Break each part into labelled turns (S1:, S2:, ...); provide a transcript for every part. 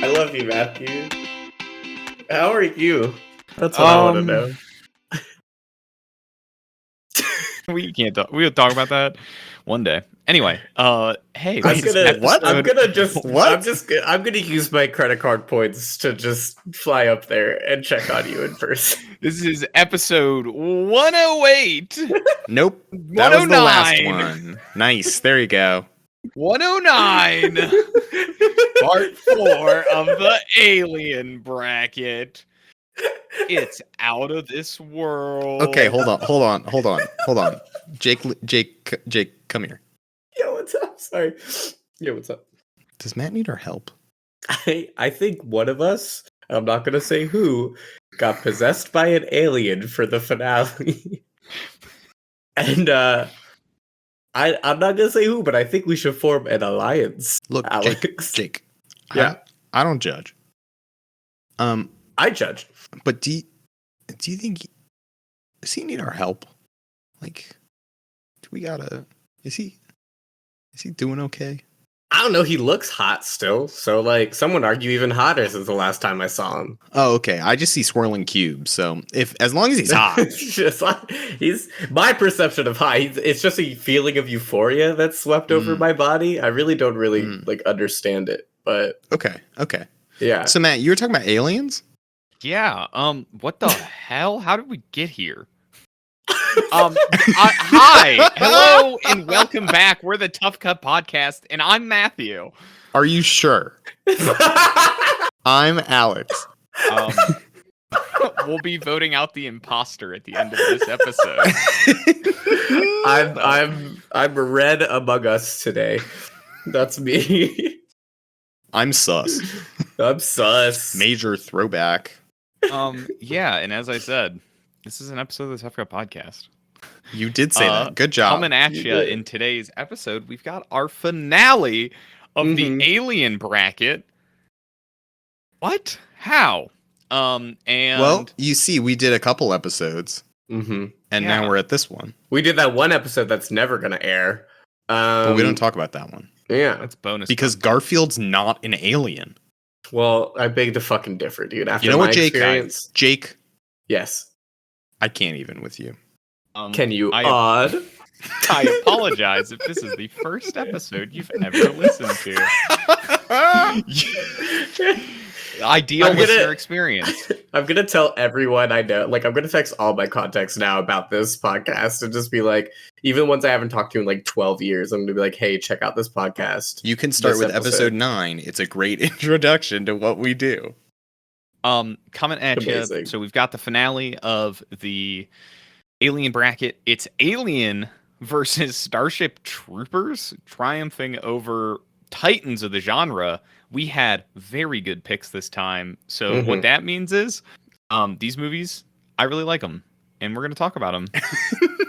S1: I love you, Matthew. How are you? That's what I want to know.
S2: We can't talk. We'll talk about that one day. Anyway, hey,
S1: I'm gonna use my credit card points to just fly up there and check on you in person.
S2: This is episode 108.
S3: Nope. That was the last one. Nice. There you go.
S2: 109. Part 4 of the alien bracket. It's out of this world.
S3: Okay, hold on. Jake, come here.
S1: Yo, what's up? Sorry. Yo, what's up?
S3: Does Matt need our help?
S1: I think one of us, I'm not gonna say who, got possessed by an alien for the finale. And I'm not gonna say who, but I think we should form an alliance.
S3: Look,
S1: Alex.
S3: Jake.
S1: Yeah.
S3: I don't judge.
S1: I judge.
S3: But do you think does he need our help? Like, is he doing okay?
S1: I don't know, he looks hot still, so like some would argue even hotter since the last time I saw him.
S3: Oh, okay. I just see swirling cubes, so as long as he's hot.
S1: It's just like, he's my perception of hot. It's just a feeling of euphoria that's swept over my body. I really don't like understand it, but
S3: okay.
S1: Yeah.
S3: So Matt, you were talking about aliens?
S2: Yeah. What the hell? How did we get here? Hi, hello, and welcome back. We're the Tough Cut Podcast, and I'm Matthew.
S3: Are you sure? I'm Alex.
S2: We'll be voting out the imposter at the end of this episode.
S1: I'm red among us today. That's me.
S3: I'm sus.
S1: I'm sus.
S3: Major throwback.
S2: Yeah, and as I said, this is an episode of the Tough Cut Podcast.
S3: You did say that. Good job.
S2: Coming at you in today's episode, we've got our finale of the alien bracket. What? How? And
S3: well, you see, we did a couple episodes, and now we're at this one.
S1: We did that one episode that's never gonna air,
S3: but we don't talk about that one.
S1: Yeah,
S2: that's bonus
S3: because Garfield's not an alien.
S1: Well, I beg to fucking differ, dude. After
S3: you know
S1: my
S3: what, Jake?
S1: Experience,
S3: Jake.
S1: Yes.
S3: I can't even with you.
S1: Can you odd?
S2: I apologize if this is the first episode you've ever listened to. Ideal listener experience.
S1: I'm gonna tell everyone I know. Like, I'm gonna text all my contacts now about this podcast and just be like, even ones I haven't talked to in like 12 years, I'm gonna be like, hey, check out this podcast.
S3: You can start with episode 9. It's a great introduction to what we do.
S2: Coming at you. So we've got the finale of the alien bracket. It's Alien versus Starship Troopers, triumphing over titans of the genre. We had very good picks this time. So what that means is these movies, I really like them, and we're going to talk about them,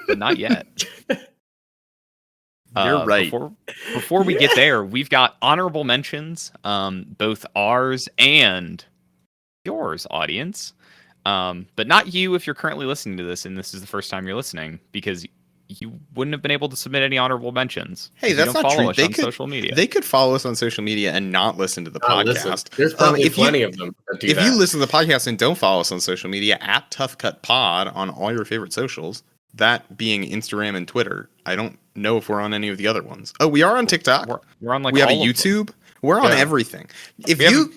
S2: but not yet.
S3: You're right.
S2: Before we get there, we've got honorable mentions, both ours and yours, audience. But not you if you're currently listening to this and this is the first time you're listening, because you wouldn't have been able to submit any honorable mentions.
S3: Hey, that's not true.
S2: They could social media.
S3: They could follow us on social media and not listen to the podcast.
S1: Listen. There's probably plenty of them that do that.
S3: You listen to the podcast and don't follow us on social media, at Tough Cut Pod on all your favorite socials, that being Instagram and Twitter. I don't know if we're on any of the other ones. Oh, we are on TikTok.
S2: We're on like
S3: we have a YouTube. We're on everything. If you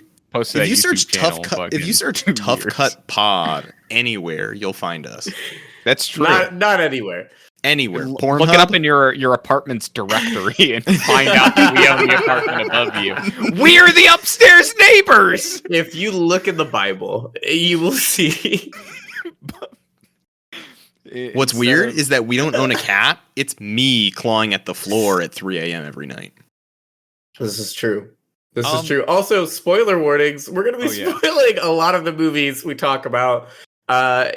S3: search Tough Cut Pod anywhere, you'll find us.
S2: That's true.
S1: Not anywhere.
S3: Anywhere.
S2: Pornhub? Look it up in your apartment's directory and find out that we own the apartment above you. We're the upstairs neighbors!
S1: If you look in the Bible, you will see.
S3: What's weird is that we don't own a cat. It's me clawing at the floor at 3 a.m. every night.
S1: This is true. This is true. Also, spoiler warnings. We're going to be spoiling a lot of the movies we talk about.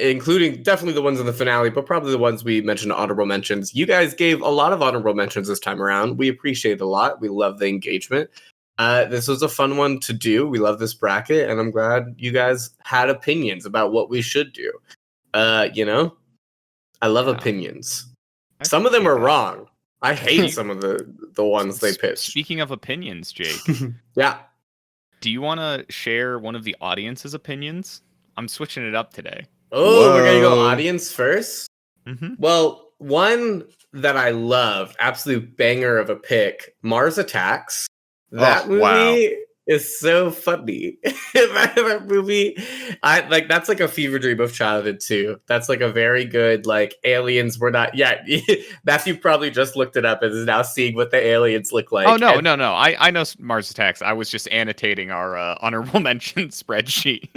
S1: Including definitely the ones in the finale, but probably the ones we mentioned honorable mentions. You guys gave a lot of honorable mentions this time around. We appreciate it a lot. We love the engagement. This was a fun one to do. We love this bracket, and I'm glad you guys had opinions about what we should do. I love opinions. Some of them are wrong. I hate some of the ones they pitched.
S2: Speaking of opinions, Jake.
S1: Yeah.
S2: do you want to share one of the audience's opinions? I'm switching it up today.
S1: Oh, we're gonna go audience first.
S2: Mm-hmm.
S1: Well, one that I love, absolute banger of a pick, Mars Attacks. That movie is so funny. that movie, that's like a fever dream of childhood too. That's like a very good like aliens were not. Yeah, Matthew probably just looked it up and is now seeing what the aliens look like.
S2: Oh no. I know Mars Attacks. I was just annotating our honorable mention spreadsheet.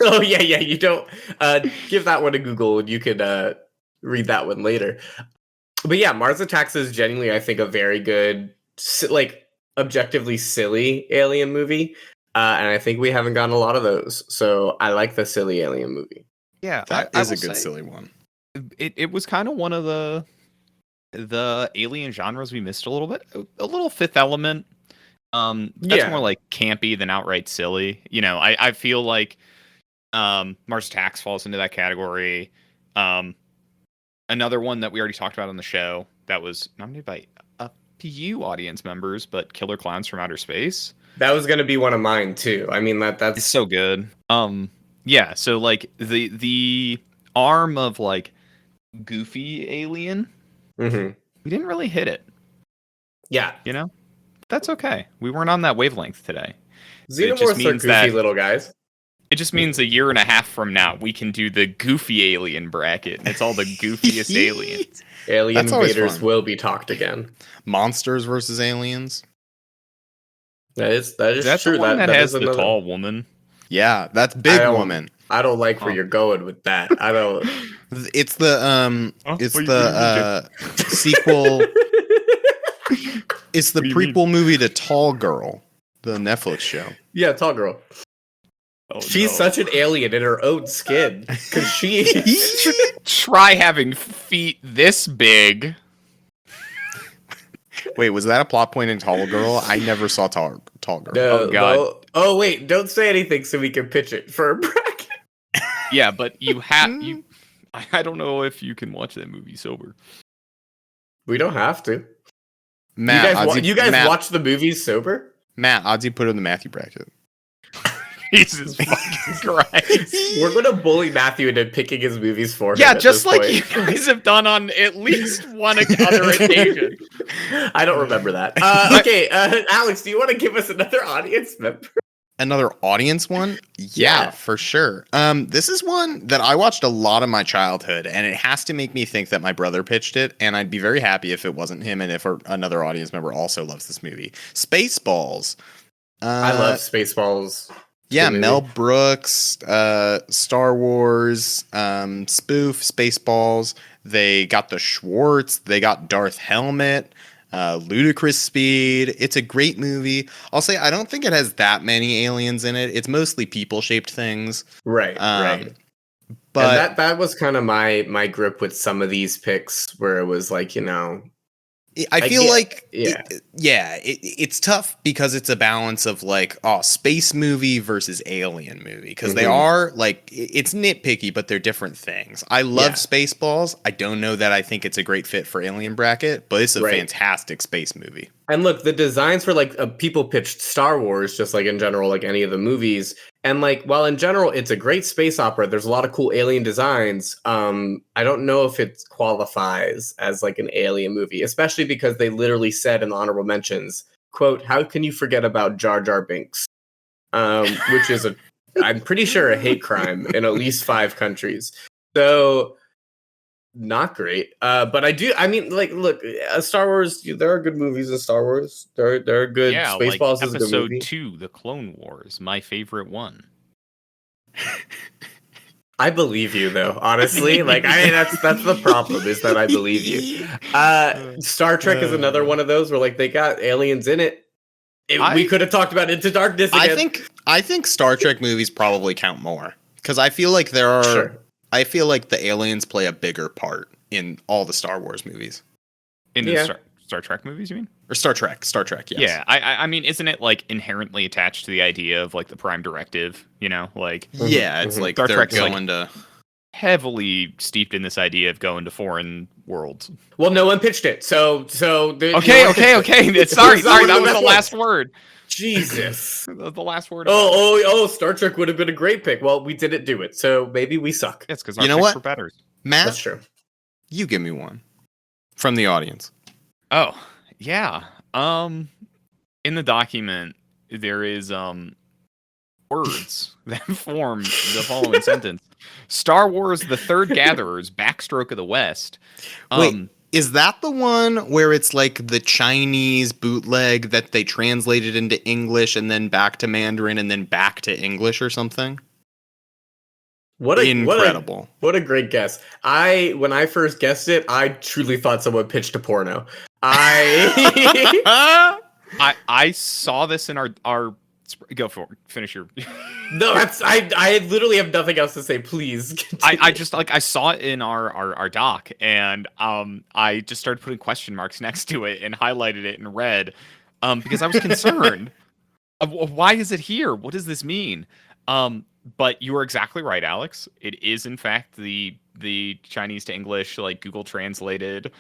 S1: Oh yeah. You don't give that one a Google and you can read that one later. But yeah, Mars Attacks is genuinely, I think, a very good, like, objectively silly alien movie. And I think we haven't gotten a lot of those. So I like the silly alien movie.
S2: Yeah,
S3: that is a good silly one.
S2: It was kind of one of the alien genres we missed a little bit. A little Fifth Element. That's more like campy than outright silly. You know, I feel like Mars Attacks falls into that category. Another one that we already talked about on the show that was nominated by a few audience members, but Killer Clowns from Outer Space.
S1: That was going to be one of mine too. I mean, that's
S2: it's so good. Yeah. So like the arm of like goofy alien, we didn't really hit it.
S1: Yeah.
S2: You know, that's okay. We weren't on that wavelength today.
S1: Xenomorphs are goofy little guys.
S2: It just means a year and a half from now, we can do the goofy alien bracket. It's all the goofiest aliens.
S1: Alien invaders will be talked again.
S3: Monsters versus aliens.
S1: That is
S2: that's
S1: true.
S2: The one that has the tall woman.
S3: Yeah, that's big woman.
S1: I don't like where you're going with that. I don't.
S3: It's the sequel. It's the prequel movie to Tall Girl, the Netflix show.
S1: Yeah, Tall Girl. Oh, she's such an alien in her own skin. Because she
S2: try having feet this big.
S3: Wait, was that a plot point in Tall Girl? I never saw Tall Girl.
S1: No,
S2: oh God.
S1: No. Oh wait, don't say anything so we can pitch it for a bracket.
S2: Yeah, but you have you. I don't know if you can watch that movie sober.
S1: We don't have to.
S3: Matt,
S1: you guys watch the movies sober?
S3: Matt, odds you put it in the Matthew bracket.
S2: Jesus fucking Christ.
S1: We're going to bully Matthew into picking his movies for him.
S2: Yeah, just like you guys have done on at least one other occasion.
S1: I don't remember that. Okay, Alex, do you want to give us another audience member?
S3: Another audience one? Yeah, for sure. This is one that I watched a lot of my childhood, and it has to make me think that my brother pitched it, and I'd be very happy if it wasn't him and if another audience member also loves this movie. Spaceballs.
S1: I love Spaceballs.
S3: Yeah, Mel Brooks, Star Wars, spoof, Spaceballs. They got the Schwartz. They got Darth Helmet, Ludicrous Speed. It's a great movie. I'll say I don't think it has that many aliens in it. It's mostly people-shaped things.
S1: Right, right. But that was kind of my grip with some of these picks, where it was like, you know.
S3: I feel like it's tough because it's a balance of like space movie versus alien movie because they are like it's nitpicky but they're different things. I love Spaceballs. I don't know that I think it's a great fit for alien bracket, but it's a fantastic space movie. And
S1: look, the designs for like people pitched Star Wars just like in general like any of the movies. And like, while in general, it's a great space opera, there's a lot of cool alien designs. I don't know if it qualifies as like an alien movie, especially because they literally said in the honorable mentions, quote, "How can you forget about Jar Jar Binks?" Which is I'm pretty sure a hate crime in at least 5 countries. So not great. But I mean, like, look, Star Wars, there are good movies in Star Wars. There are good.
S2: Yeah,
S1: Spaceballs
S2: like
S1: is a good movie.
S2: Episode 2, The Clone Wars, my favorite one.
S1: I believe you, though. Honestly, like, I mean, that's the problem is that I believe you. Star Trek is another one of those where like they got aliens in it. We could have talked about Into Darkness again.
S3: I think Star Trek movies probably count more because I feel like there are. Sure. I feel like the aliens play a bigger part in all the Star Wars movies.
S2: In the Star Trek movies, you mean?
S3: Or Star Trek, yes.
S2: Yeah, I mean, isn't it like inherently attached to the idea of like the Prime Directive? You know, like
S3: it's like
S2: Star
S3: they're
S2: Trek's
S3: going to
S2: heavily steeped in this idea of going to foreign worlds.
S1: Well, no one pitched it, so
S2: okay. Sorry, that was the last word.
S1: Jesus,
S2: the last word.
S1: Oh! Star Trek would have been a great pick. Well, we didn't do it, so maybe we suck.
S2: It's because our picks were better.
S3: Matt,
S1: that's true.
S3: You give me one from the audience.
S2: Oh yeah. In the document, there is words that form the following sentence. Star Wars: The Third Gatherers, Backstroke of the West.
S3: Wait, is that the one where it's like the Chinese bootleg that they translated into English and then back to Mandarin and then back to English or something? Incredible.
S1: What a great guess. When I first guessed it, I truly thought someone pitched a porno.
S2: I saw this in our go for it. Finish your.
S1: No, I literally have nothing else to say. Please.
S2: I just I saw it in our doc, and I just started putting question marks next to it and highlighted it in red, because I was concerned. Why is it here? What does this mean? But you are exactly right, Alex. It is in fact the Chinese to English, like Google translated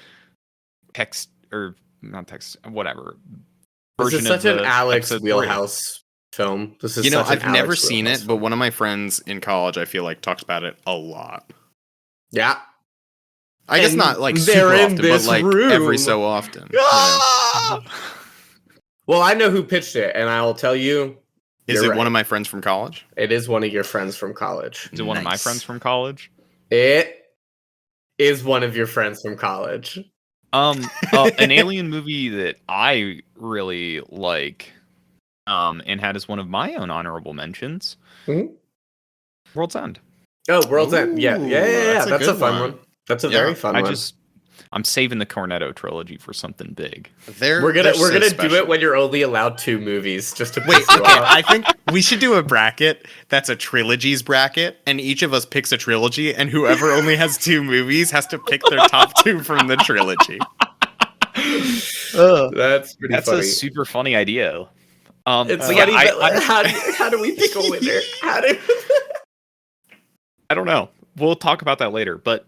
S2: text, or not text, whatever.
S1: This is such an Alex wheelhouse film. This is
S3: I've never seen it, but one of my friends in college, I feel like, talks about it a lot.
S1: Yeah.
S3: I guess not like super often, but like every so often.
S1: Ah! Well, I know who pitched it, and I'll tell you.
S3: Is it one of my friends from college?
S1: It is one of your friends from college.
S2: Is it one of my friends from college?
S1: It is one of your friends from college.
S2: An alien movie that I really like, and had as one of my own honorable mentions.
S1: Mm-hmm.
S2: World's End.
S1: Oh, World's End. Yeah. That's a fun one. That's a very fun one.
S2: I'm saving the Cornetto trilogy for something big.
S1: We're gonna do it when you're only allowed 2 movies. Just to
S3: wait. Okay, I think we should do a bracket that's a trilogies bracket, and each of us picks a trilogy, and whoever only has 2 movies has to pick their top 2 from the trilogy.
S1: That's pretty funny.
S2: A super funny idea.
S1: It's funny, but how do we pick a winner?
S2: I don't know. We'll talk about that later, but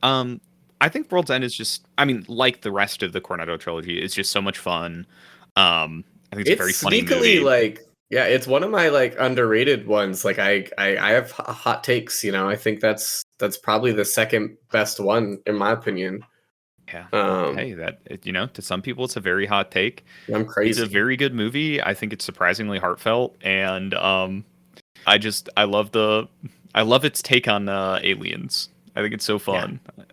S2: I think World's End is just, like the rest of the Cornetto trilogy, it's just so much fun. I think it's a very funny movie.
S1: It's one of my underrated ones. I have hot takes. I think that's probably the second best one in my opinion.
S2: Yeah. Hey, that to some people it's a very hot take.
S1: I'm crazy.
S2: It's a very good movie. I think it's surprisingly heartfelt, and I love its take on aliens. I think it's so fun. Yeah.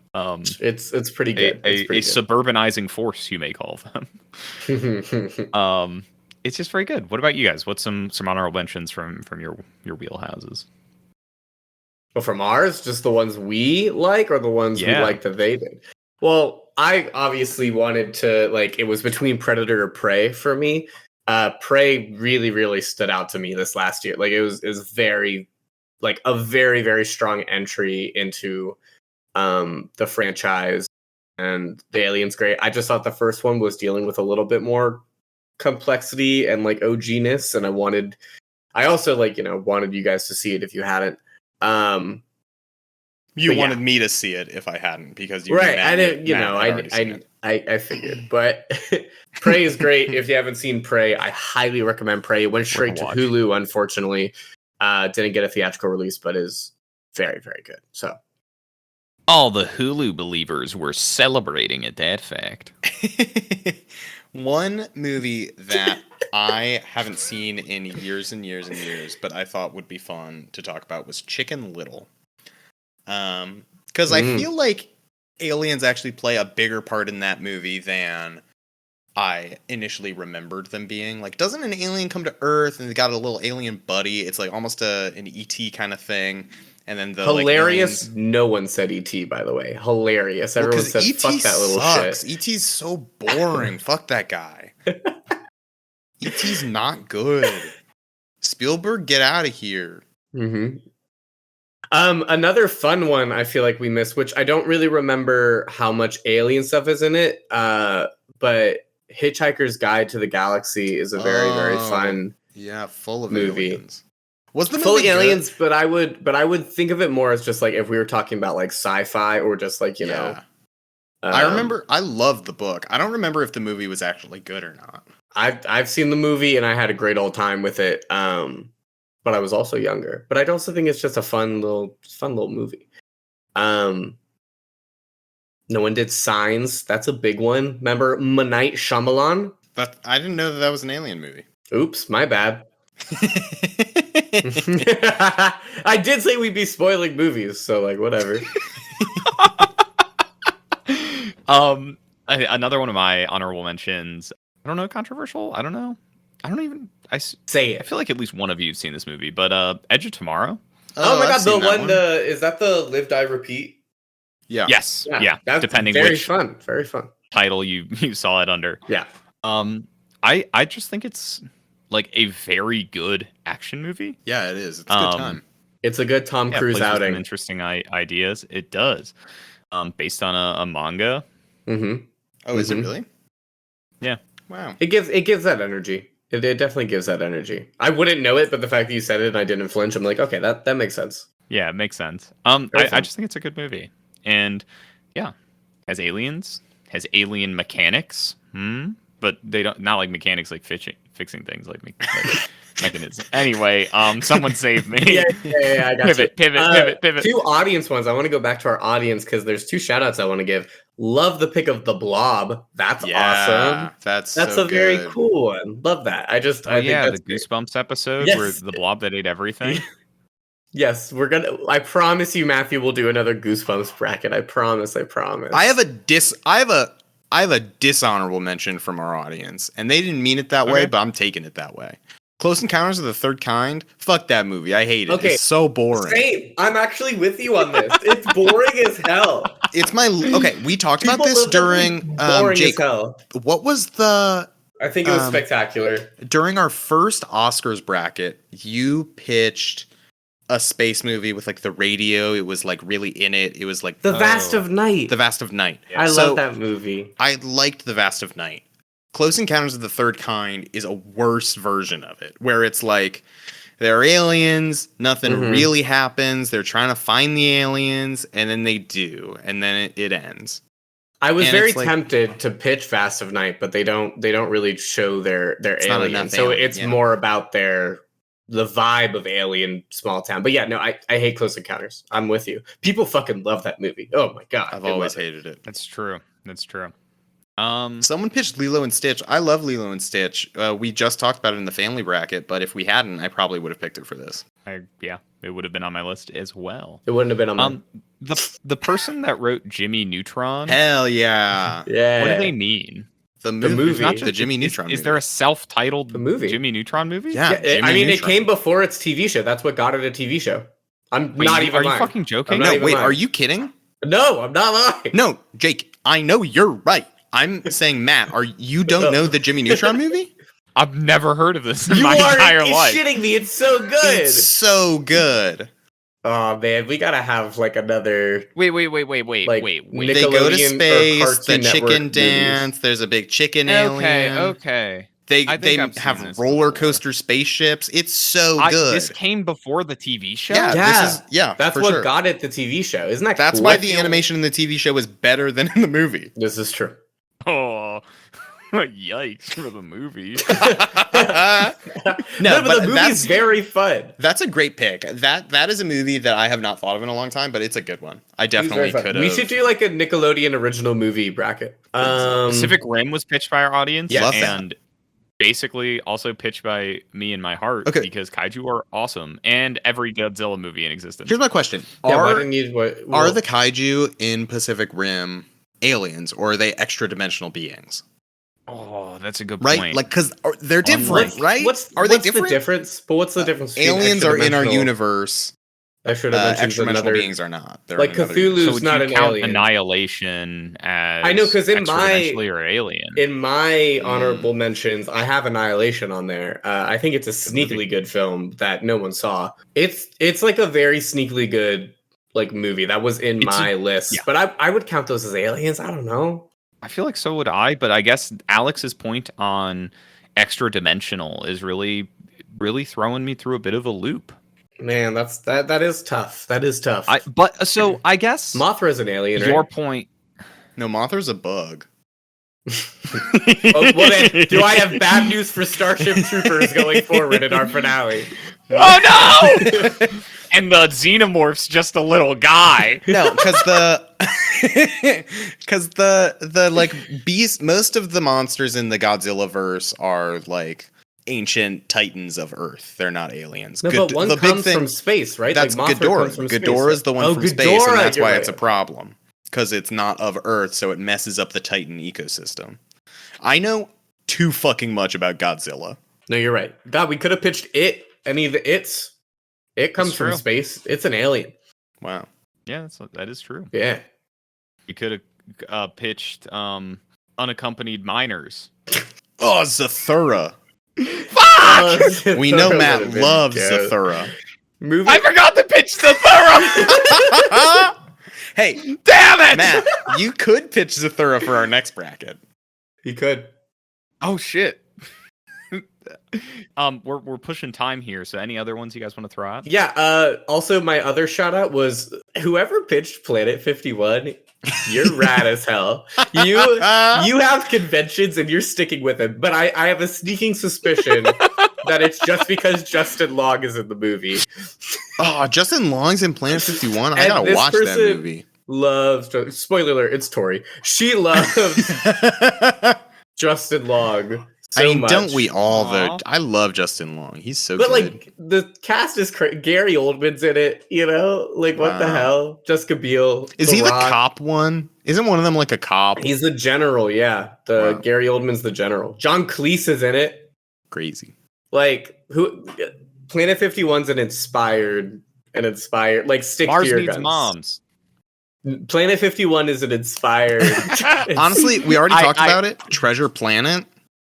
S1: It's pretty good.
S2: A suburbanizing force, you may call them. It's just very good. What about you guys? What's some honorable mentions from your wheelhouses?
S1: Well, from ours, just the ones we like, or the ones we like that they did. Well, I obviously wanted to it was between Predator or Prey for me. Prey really, really stood out to me this last year. It was very a very, very strong entry into the franchise, and the alien's great. I just thought the first one was dealing with a little bit more complexity and OG-ness, and I also wanted you guys to see it if you hadn't.
S3: You wanted me to see it if I hadn't, because you
S1: right. I didn't. I figured, but Prey is great. If you haven't seen Prey, I highly recommend Prey. It went straight to Hulu. Unfortunately, didn't get a theatrical release, but is very, very good. So.
S2: All the Hulu believers were celebrating at that fact.
S3: One movie that I haven't seen in years and years and years, but I thought would be fun to talk about was Chicken Little. Because I feel like aliens actually play a bigger part in that movie than I initially remembered them being. Doesn't an alien come to Earth and they got a little alien buddy? It's almost an E.T. kind of thing. And then the
S1: hilarious. No one said E.T. by the way. Hilarious. Everyone said fuck that little shit.
S3: E.T.'s so boring. Fuck that guy. E.T.'s not good. Spielberg, get out of here.
S1: Mm-hmm. Another fun one I feel like we missed, which I don't really remember how much alien stuff is in it. But Hitchhiker's Guide to the Galaxy is a very, very fun
S3: full of
S1: movie.
S3: Aliens. Was the movie
S1: fully
S3: good?
S1: Aliens? But I would think of it more as just like if we were talking about like sci-fi or just like you know.
S3: I remember I loved the book. I don't remember if the movie was actually good or not.
S1: I've seen the movie and I had a great old time with it. But I was also younger. But I also think it's just a fun little movie. No one did Signs. That's a big one. Remember M. Night Shyamalan?
S3: I didn't know that was an alien movie.
S1: Oops, my bad. I did say we'd be spoiling movies, so like whatever.
S2: Another one of my honorable mentions. I don't know, controversial. I don't know. Say it. I feel like at least one of you've seen this movie, but Edge of Tomorrow.
S1: Oh my god, the one. Is that the Live Die Repeat?
S2: Yeah. Yes. Yeah.
S1: That's
S2: depending
S1: very
S2: which
S1: fun. Very fun
S2: title you saw it under.
S1: Yeah.
S2: I just think it's like a very good action movie.
S3: Yeah, it is. It's a good time.
S1: It's a good Tom Cruise outing.
S2: Some interesting ideas. It does. Based on a manga.
S1: Mm-hmm.
S3: Oh, is it really?
S2: Yeah.
S3: Wow.
S1: It gives that energy. It definitely gives that energy. I wouldn't know it, but the fact that you said it and I didn't flinch, I'm like, okay, that makes sense.
S2: Yeah, it makes sense. I just think it's a good movie. And yeah, has aliens, has alien mechanics. But they don't, not like mechanics like fixing things like mechanisms. Anyway, someone save me.
S1: Yeah, I got
S2: pivot.
S1: 2 audience ones. I want to go back to our audience because there's 2 shout outs I want to give. Love the pick of The Blob. That's awesome.
S3: That's
S1: so very cool one. Love that. I think that's
S2: the Goosebumps episode where the blob that ate everything.
S1: Yes, I promise you, Matthew, we'll do another Goosebumps bracket. I promise.
S3: I have a dishonorable mention from our audience, and they didn't mean it that way, but I'm taking it that way. Close Encounters of the Third Kind. Fuck that movie. I hate it. Okay. It's so boring.
S1: Same. I'm actually with you on this. It's boring as hell.
S3: We talked about this during Jake.
S1: As hell.
S3: What was the?
S1: I think it was spectacular.
S3: During our first Oscars bracket, you pitched a space movie with like the radio. It was like really in it. It was like
S1: The Vast of Night.
S3: The Vast of Night.
S1: Yeah. I love that movie.
S3: I liked The Vast of Night. Close Encounters of the Third Kind is a worse version of it, where it's like they're aliens, nothing really happens, they're trying to find the aliens, and then they do, and then it ends.
S1: I was very tempted to pitch Vast of Night, but they don't really show their aliens. So it's more about the vibe of alien small town. But yeah, no, I hate Close Encounters. I'm with you. People fucking love that movie. Oh my god.
S3: I've always hated it.
S2: That's true.
S3: Someone pitched Lilo and Stitch. I love Lilo and Stitch. We just talked about it in the family bracket, but if we hadn't, I probably would have picked it for this.
S2: It would have been on my list as well.
S1: It wouldn't have been on mine.
S2: The person that wrote Jimmy Neutron.
S3: Hell yeah.
S1: Yeah.
S2: What do they mean?
S3: The movie.
S2: Not just,
S3: the Jimmy Neutron movie.
S2: Is there a self-titled
S1: movie?
S2: Jimmy Neutron movie?
S3: Yeah.
S1: It came before its TV show. That's what got it a TV show. Are you
S2: fucking joking?
S3: No, wait, are you kidding?
S1: No, I'm not lying.
S3: No, Jake, I know you're right. I'm saying, Matt, you don't know the Jimmy Neutron movie?
S2: I've never heard of this in my entire life.
S1: You're shitting me. It's so good.
S3: It's so good.
S1: Oh man, we gotta have like another.
S2: Wait.
S3: They go to space. The chicken dance. Movies. There's a big chicken alien.
S2: Okay.
S3: They have roller coaster spaceships. It's so good.
S2: This came before the TV show.
S3: Yeah.
S1: That's what got it the TV show. Isn't that?
S3: That's why the animation in the TV show is better than in the movie.
S1: This is true.
S2: Oh, yikes for the movie.
S1: No, but the movie's very fun.
S3: That's a great pick. That is a movie that I have not thought of in a long time, but it's a good one. I definitely could have.
S1: We should do like a Nickelodeon original movie bracket.
S2: Pacific Rim was pitched by our audience.
S3: Yeah,
S2: and basically also pitched by me and my heart because kaiju are awesome and every Godzilla movie in existence.
S3: Here's my question. Are the kaiju in Pacific Rim aliens or are they extra dimensional beings?
S2: Oh, that's a good point.
S3: Right? Like, because they're different, right?
S1: What's the difference? But what's the difference?
S3: Aliens are in our universe.
S1: Extra-dimensional
S3: beings are not. They're
S1: like Cthulhu's not an alien.
S2: Annihilation as
S1: I know because in
S2: or alien.
S1: In my honorable mentions, I have Annihilation on there. I think it's a sneakily good film that no one saw. It's like a very sneakily good like movie that was in my list, but I would count those as aliens. I don't know.
S2: I feel like so would I, but I guess Alex's point on extra dimensional is really throwing me through a bit of a loop
S1: Man, that is tough. That is tough.
S2: I guess
S1: Mothra's an alien, right?
S2: Your point.
S3: No, Mothra's a bug.
S1: Well then, do I have bad news for Starship Troopers going forward in our finale?
S2: Oh no! And the xenomorph's just a little guy.
S3: No, because the like beast. Most of the monsters in the Godzilla verse are like ancient titans of Earth. They're not aliens.
S1: No, but one comes from space, right?
S3: That's
S1: like
S3: Ghidorah. Ghidorah is the one from space, and that's why it's a problem. Because it's not of Earth, so it messes up the Titan ecosystem. I know too fucking much about Godzilla.
S1: No, you're right. God, we could have pitched it. Any of the its. It comes from space. It's an alien.
S3: Wow.
S2: Yeah, that is true.
S1: Yeah.
S2: You could have pitched unaccompanied minors.
S3: Oh, Zathura.
S2: Fuck!
S3: We know Matt loves Zathura.
S2: I forgot to pitch Zathura!
S3: Hey,
S2: damn it,
S3: Matt! You could pitch Zathura for our next bracket.
S1: You could.
S2: Oh shit! We're pushing time here. So, any other ones you guys want to throw out?
S1: Yeah. Also, my other shout out was whoever pitched Planet 51. You're rad as hell. You have conventions and you're sticking with them. But I have a sneaking suspicion that it's just because Justin Long is in the movie.
S3: Oh, Justin Long's in Planet 51? I gotta watch that movie.
S1: Loves, spoiler alert, it's Tori. She loves Justin Long so much.
S3: Don't we all, though? I love Justin Long. He's so good.
S1: But, like, the cast is Gary Oldman's in it, you know? Like, what the hell? Jessica Biel.
S3: Is he the cop one? Isn't one of them, like, a cop?
S1: He's the general, yeah. Gary Oldman's the general. John Cleese is in it.
S3: Crazy.
S1: Like, Planet 51's an inspired, like, stick
S2: Mars
S1: to your
S2: needs
S1: guns.
S2: moms.
S1: Planet 51 is an inspired.
S3: Honestly, we already talked about it. Treasure Planet.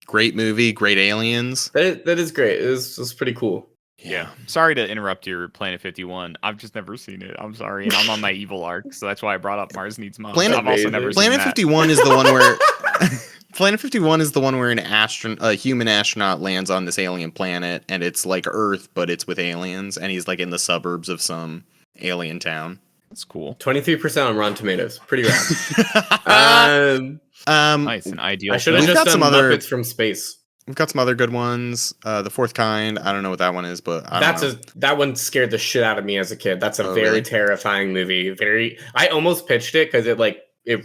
S3: Great movie, great aliens.
S1: That is great. It was pretty cool.
S2: Yeah. Sorry to interrupt your Planet 51. I've just never seen it. I'm sorry, and I'm on my evil arc, so that's why I brought up Mars Needs Moms. I've also never seen
S3: Planet 51 is the one where Planet 51 is the one where a human astronaut lands on this alien planet, and it's like Earth, but it's with aliens, and he's like in the suburbs of some alien town.
S2: That's cool.
S1: 23% on Rotten Tomatoes. Pretty rad.
S2: Nice and ideal.
S1: I should have just done Muppets from Space.
S3: We've got some other good ones. The Fourth Kind. I don't know what that one is, but
S1: that one scared the shit out of me as a kid. That's a very terrifying movie. I almost pitched it because it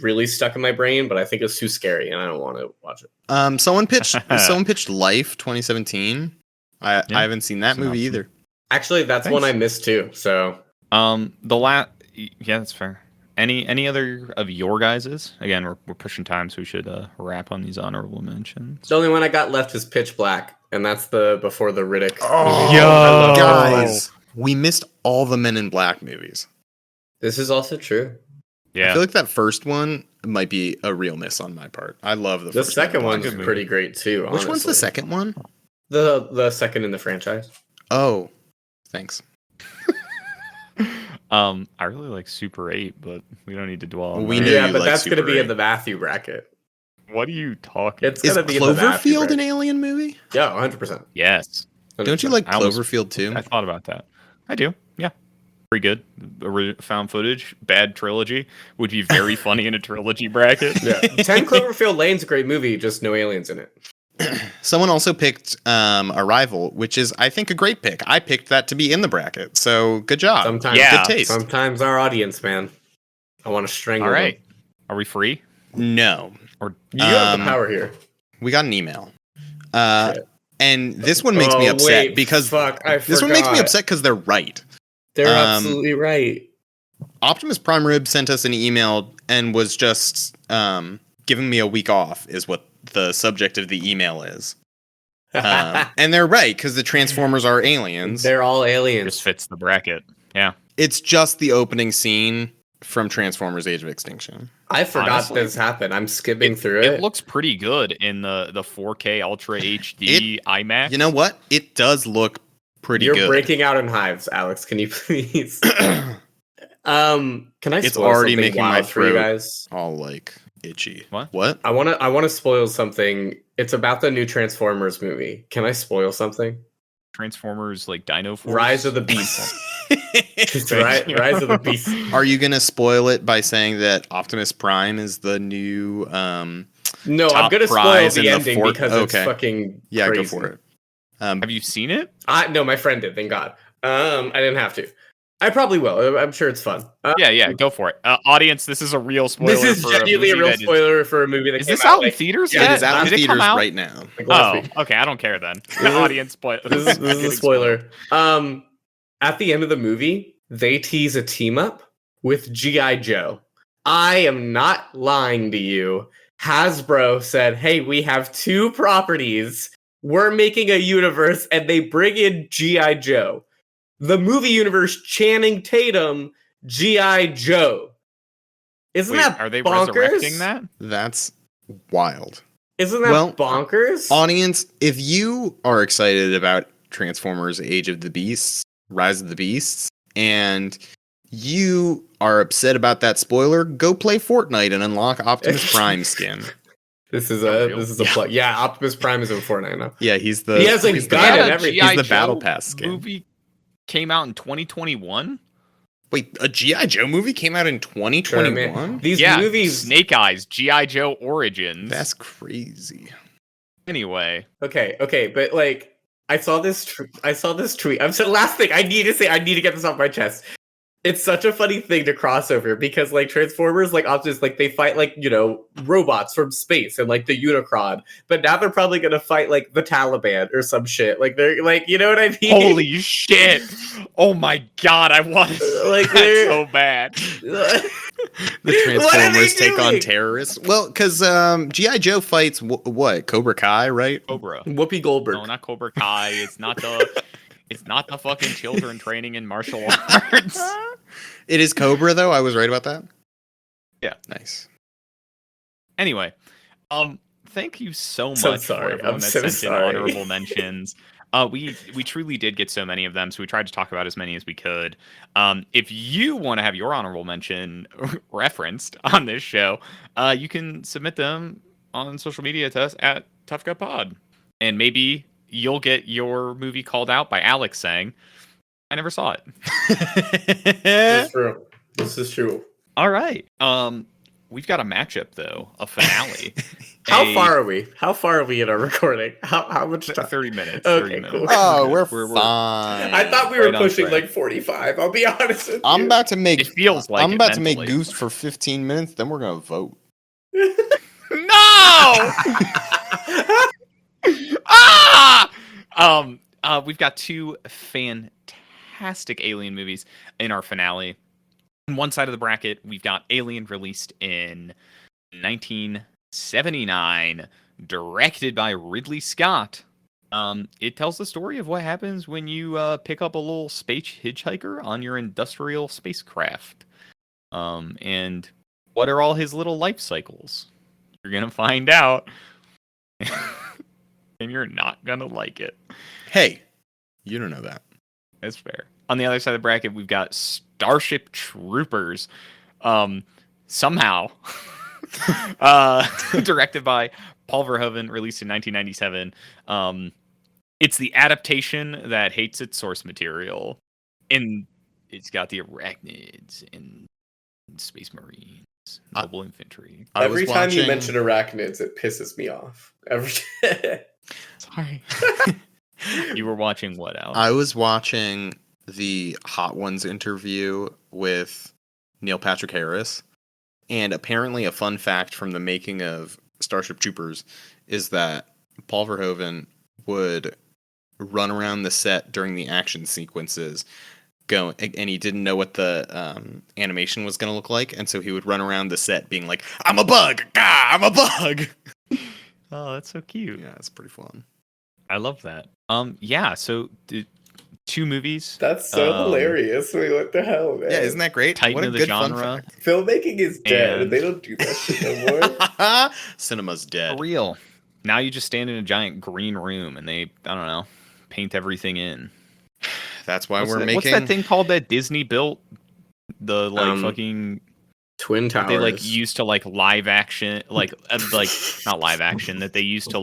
S1: really stuck in my brain, but I think it's too scary and I don't want to watch it.
S3: Someone pitched Life 2017. I haven't seen that movie either.
S1: Actually, that's one I missed too. So
S2: yeah, that's fair. Any other of your guys's? Again, we're pushing time, so we should wrap on these honorable mentions.
S1: The only one I got left is Pitch Black, and that's before the Riddick.
S3: Oh, yo, guys, we missed all the Men in Black movies.
S1: This is also true.
S2: Yeah,
S3: I feel like that first one might be a real miss on my part. I love the first
S1: second one's pretty great too.
S3: Which one's the second one?
S1: The second in the franchise.
S3: Oh, thanks.
S2: I really like Super 8, but we don't need to dwell on
S1: that. But that's going to be in the Matthew bracket.
S2: What are you talking about?
S1: It's going to be
S3: Cloverfield an alien movie?
S1: Yeah, 100%.
S2: Yes.
S1: 100%.
S3: Don't you like Cloverfield too?
S2: I thought about that. I do. Yeah. Pretty good. Found footage, bad trilogy. Would be very funny in a trilogy bracket.
S1: Yeah. 10 Cloverfield Lane's a great movie, just no aliens in it.
S3: Someone also picked Arrival, which is, I think, a great pick. I picked that to be in the bracket, so good job. Good taste.
S1: Sometimes our audience, man. I want to strangle
S2: All right.
S1: them.
S2: Are we free?
S3: No.
S2: Or
S1: you have the power here.
S3: We got an email. And this one makes me upset because this one makes me upset because they're right.
S1: They're absolutely right.
S3: Optimus Prime Rib sent us an email and was just giving me a week off is what the subject of the email is. And they're right, because the Transformers are aliens.
S1: They're all aliens.
S2: Just fits the bracket. Yeah.
S3: It's just the opening scene from Transformers Age of Extinction.
S1: I forgot this happened. I'm skipping through it.
S2: It looks pretty good in the 4K Ultra HD IMAX.
S3: You know what? It does look pretty good.
S1: You're breaking out in hives, Alex. Can you please? Can I
S3: It's already making my
S1: throat
S3: throat
S1: guys?
S3: all like itchy.
S2: What?
S1: I want to spoil something. It's about the new Transformers movie. Can I spoil something?
S2: Transformers like Dino Force.
S1: Rise of the Beast. Rise of the Beast.
S3: Are you gonna spoil it by saying that Optimus Prime is the new
S1: No, I'm gonna spoil the ending because it's fucking crazy.
S3: Go for it.
S2: Have you seen it?
S1: No, my friend did, thank God. I didn't have to. I probably will. I'm sure it's fun.
S2: Yeah, go for it. Audience, this is a real spoiler.
S1: This is genuinely a real spoiler for a movie that
S2: is
S1: came
S2: this out in theaters yet?
S3: It is out in theaters right now.
S2: Oh, okay. I don't care then. Audience spoiler.
S1: This is a spoiler. At the end of the movie, they tease a team up with G.I. Joe. I am not lying to you. Hasbro said, hey, we have 2 properties. We're making a universe, and they bring in G.I. Joe. The movie universe, Channing Tatum, G.I. Joe. Isn't that
S2: are they
S1: bonkers?
S2: Resurrecting that?
S3: That's wild.
S1: Isn't that bonkers?
S3: Audience, if you are excited about Transformers Age of the Beasts, Rise of the Beasts, and you are upset about that spoiler, go play Fortnite and unlock Optimus Prime skin.
S1: This is a plug. Yeah, Optimus Prime is in Fortnite now.
S3: Yeah, he has
S1: a gun and everything.
S3: He's the Battle Pass skin.
S2: Movie came out in 2021.
S3: Wait, a G.I. Joe movie came out in 2021?
S1: These movies...
S2: Snake Eyes, G.I. Joe Origins.
S3: That's crazy.
S2: Anyway.
S1: Okay, but like, I saw this tweet. I'm saying last thing I need to get this off my chest. It's such a funny thing to cross over because like Transformers, like Optimus, like they fight like, robots from space and like the Unicron, but now they're probably gonna fight like the Taliban or some shit. Like they're like, you know what I mean?
S2: Holy shit! Oh my god, I want like that so bad.
S3: The Transformers take on terrorists. Well, because G.I. Joe fights what? Cobra Kai, right?
S2: Cobra.
S1: Whoopi Goldberg.
S2: No, not Cobra Kai. It's not the fucking children training in martial arts.
S3: It is Cobra, though. I was right about that.
S2: Yeah.
S3: Nice.
S2: Anyway, thank you so much for everyone that sent in honorable mentions. We truly did get so many of them, so we tried to talk about as many as we could. If you want to have your honorable mention referenced on this show, you can submit them on social media to us at Tough Guy Pod, and maybe you'll get your movie called out by Alex saying, I never saw it.
S1: This is true.
S2: All right. We've got a matchup, though, a finale.
S1: How far are we in our recording? How much time?
S2: 30 minutes.
S1: Okay,
S2: 30
S1: cool.
S2: minutes.
S3: Oh, we're fine.
S1: I thought we were pushing like 45. I'll be honest with you.
S3: I'm about to make
S2: Goose
S3: for 15 minutes, then we're going to vote.
S2: No! We've got 2 fantastic Alien movies in our finale. On one side of the bracket, we've got Alien, released in 1979, directed by Ridley Scott. It tells the story of what happens when you pick up a little space hitchhiker on your industrial spacecraft. And what are all his little life cycles? You're going to find out. And you're not going to like it.
S3: Hey, you don't know that.
S2: That's fair. On the other side of the bracket, we've got Starship Troopers. Somehow. Directed by Paul Verhoeven, released in 1997. It's the adaptation that hates its source material. And it's got the arachnids and Space Marines, Mobile Infantry.
S1: Every time you mention arachnids, it pisses me off.
S2: Sorry. You were watching what, Alex?
S3: I was watching the Hot Ones interview with Neil Patrick Harris, and apparently a fun fact from the making of Starship Troopers is that Paul Verhoeven would run around the set during the action sequences and he didn't know what the animation was going to look like, and so he would run around the set being like, I'm a bug! I'm a bug!
S2: Oh, that's so cute.
S3: Yeah, it's pretty fun.
S2: I love that. Yeah, so 2 movies.
S1: That's so hilarious. Wait, what the hell, man?
S3: Yeah, isn't that great?
S2: Titan
S3: what a
S2: of the
S3: good
S2: genre.
S1: Filmmaking is dead, and they don't do that shit no more.
S3: Cinema's dead.
S2: For real. Now you just stand in a giant green room, and they, I don't know, paint everything in.
S3: That's why making...
S2: What's that thing called that Disney built? The, fucking...
S1: Twin Towers.
S2: They, used to, live action... not live action, that they used to,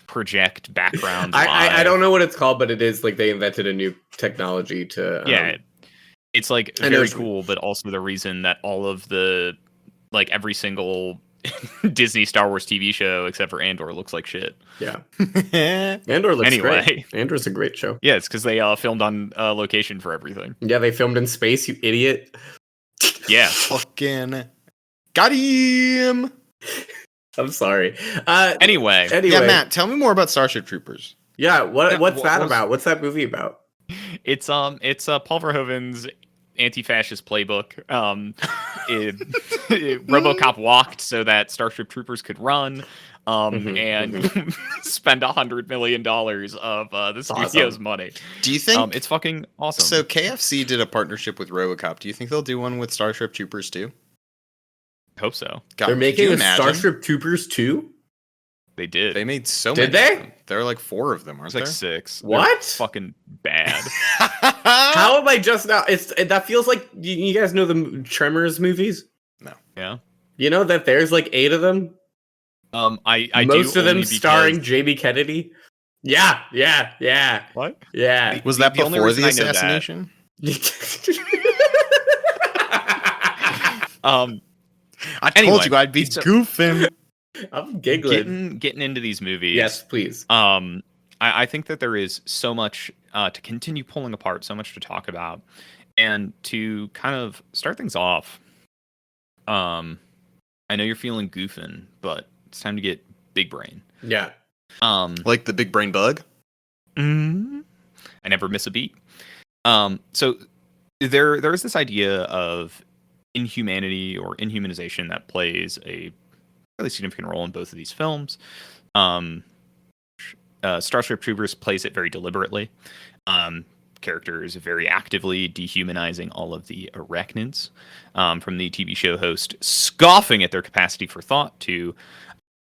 S2: project background.
S1: I don't know what it's called, but it is like they invented a new technology to.
S2: It's like very cool, but also the reason that all of the like every single Disney Star Wars TV show except for Andor looks like shit.
S1: Yeah, Andor looks great. Andor's a great show.
S2: Yeah, it's because they filmed on location for everything.
S1: Yeah, they filmed in space. You idiot.
S2: Yeah,
S3: fucking got him.
S1: I'm sorry.
S2: Anyway,
S3: yeah, Matt, tell me more about Starship Troopers.
S1: Yeah, what's that about? What's that movie about?
S2: It's Paul Verhoeven's anti-fascist playbook. RoboCop walked so that Starship Troopers could run, and spend $100 million of the studio's money.
S3: Do you think
S2: it's fucking awesome?
S3: So KFC did a partnership with RoboCop. Do you think they'll do one with Starship Troopers too?
S2: Hope so.
S1: God, they're making a Starship Troopers 2?
S2: They did.
S3: They made so many.
S1: Did they?
S3: There are like 4 of them, aren't there?
S2: Like 6.
S1: What?
S2: They're fucking bad.
S1: How am I just now? That feels like you guys know the Tremors movies?
S3: No.
S2: Yeah.
S1: You know that there's like 8 of them?
S2: I
S1: most of them starring Jamie Kennedy. Yeah.
S2: What?
S1: Yeah.
S3: Was that before the assassination? I told you I'd be goofing.
S1: I'm giggling.
S2: Getting into these movies.
S1: Yes, please.
S2: I think that there is so much to continue pulling apart, so much to talk about, and to kind of start things off. I know you're feeling goofing, but it's time to get big brain.
S1: Yeah.
S3: Like the big brain bug.
S2: I never miss a beat. So there is this idea of inhumanity or inhumanization that plays a really significant role in both of these films. Starship Troopers plays it very deliberately. Characters very actively dehumanizing all of the arachnids, from the TV show host scoffing at their capacity for thought to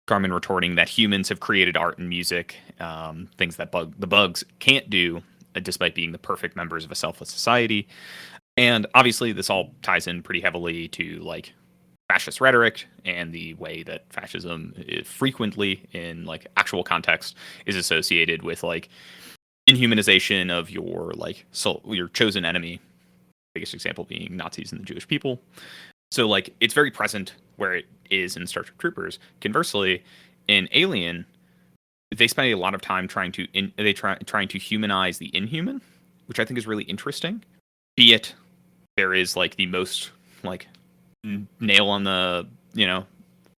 S2: Garmin retorting that humans have created art and music, things that the bugs can't do, despite being the perfect members of a selfless society. And obviously this all ties in pretty heavily to like fascist rhetoric and the way that fascism is frequently in like actual context is associated with like inhumanization of your your chosen enemy. Biggest example being Nazis and the Jewish people. So like it's very present where it is in Starship Troopers. Conversely, in Alien, they spend a lot of time trying to humanize the inhuman, which I think is really interesting. Be it there is like the most like nail on the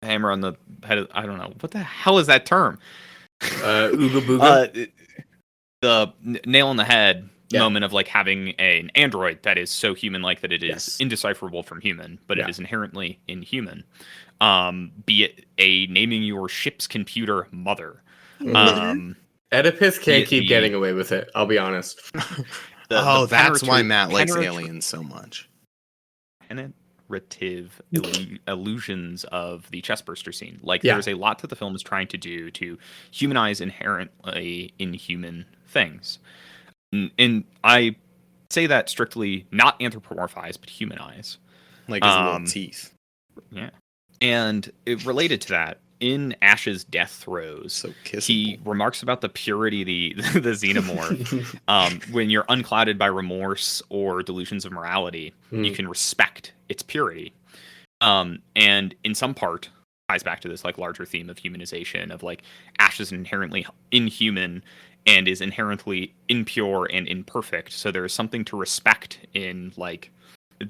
S2: hammer on the head. I don't know what the hell is that term.
S1: Ooga booga.
S2: The nail on the head moment of like having an android that is so human-like that it is indecipherable from human, but it is inherently inhuman. Be it a naming your ship's computer mother.
S1: Oedipus can't keep getting away with it. I'll be honest.
S3: That's why Matt likes Aliens so much.
S2: Penetrative illusions of the chestburster scene. Like there's a lot that the film is trying to do to humanize inherently inhuman things. And I say that strictly not anthropomorphize, but humanize.
S3: Like his little teeth.
S2: Yeah. And related to that, in Ash's death throes, he remarks about the purity of the xenomorph. When you're unclouded by remorse or delusions of morality, you can respect its purity. And in some part, ties back to this like larger theme of humanization, of like Ash is inherently inhuman and is inherently impure and imperfect. So there is something to respect in like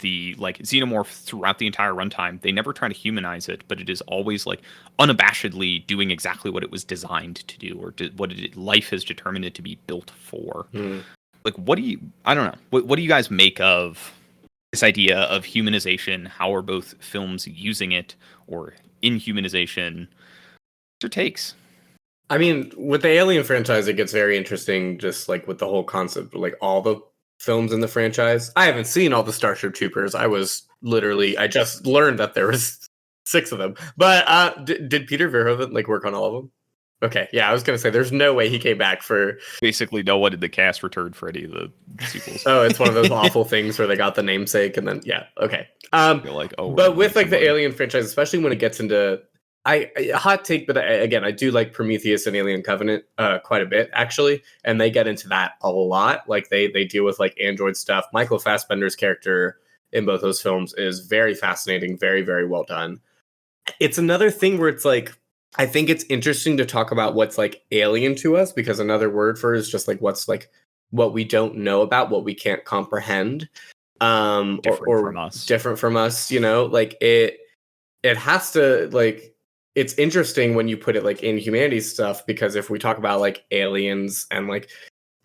S2: the like xenomorph throughout the entire runtime. They never try to humanize it, but it is always like unabashedly doing exactly what it was designed to do, or life has determined it to be built for. Like, I don't know. What do you guys make of this idea of humanization? How are both films using it, or inhumanization? What's your takes?
S1: I mean, with the Alien franchise, it gets very interesting, just like with the whole concept, like all the films in the franchise. I haven't seen all the Starship Troopers. I just learned that there was 6 of them. But did Peter Verhoeven like work on all of them? Okay, yeah, I was gonna say there's no way he came back for.
S2: Basically, no one did the cast return for any of the sequels.
S1: Oh, it's one of those awful things where they got the namesake and then okay.
S2: You're like,
S1: but with like the Alien franchise, especially when it gets into hot take, but again, I do like Prometheus and Alien Covenant quite a bit, actually, and they get into that a lot. Like they deal with like android stuff. Michael Fassbender's character in both those films is very fascinating, very, very well done. It's another thing where it's like, I think it's interesting to talk about what's like alien to us, because another word for it is just like what's like what we don't know about, what we can't comprehend, or
S2: from us.
S1: Different from us, you know, like it has to, like, it's interesting when you put it like in humanities stuff, because if we talk about like aliens and like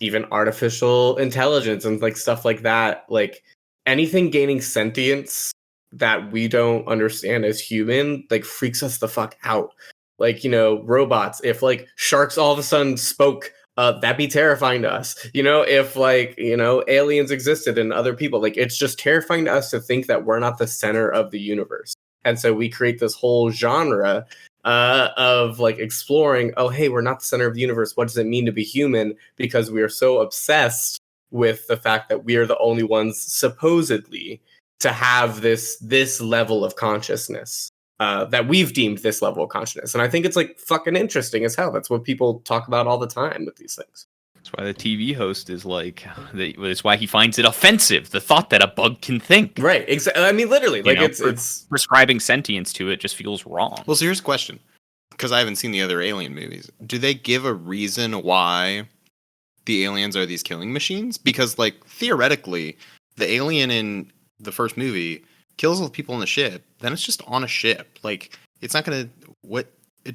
S1: even artificial intelligence and like stuff like that, like anything gaining sentience that we don't understand as human, like freaks us the fuck out. Like, you know, robots, if like sharks all of a sudden spoke, that'd be terrifying to us. You know, if like, you know, aliens existed and other people, like it's just terrifying to us to think that we're not the center of the universe. And so we create this whole genre of like exploring, oh, hey, we're not the center of the universe. What does it mean to be human? Because we are so obsessed with the fact that we are the only ones supposedly to have this level of consciousness, that we've deemed this level of consciousness. And I think it's like fucking interesting as hell. That's what people talk about all the time with these things.
S2: That's why the TV host is like, that's why he finds it offensive, the thought that a bug can think.
S1: Right. Exactly. I mean, literally, like it's
S2: prescribing sentience to it just feels wrong.
S3: Well, so here's a question, because I haven't seen the other Alien movies. Do they give a reason why the aliens are these killing machines? Because, like, theoretically, the alien in the first movie kills all the people on the ship. Then it's just on a ship. Like, it's not gonna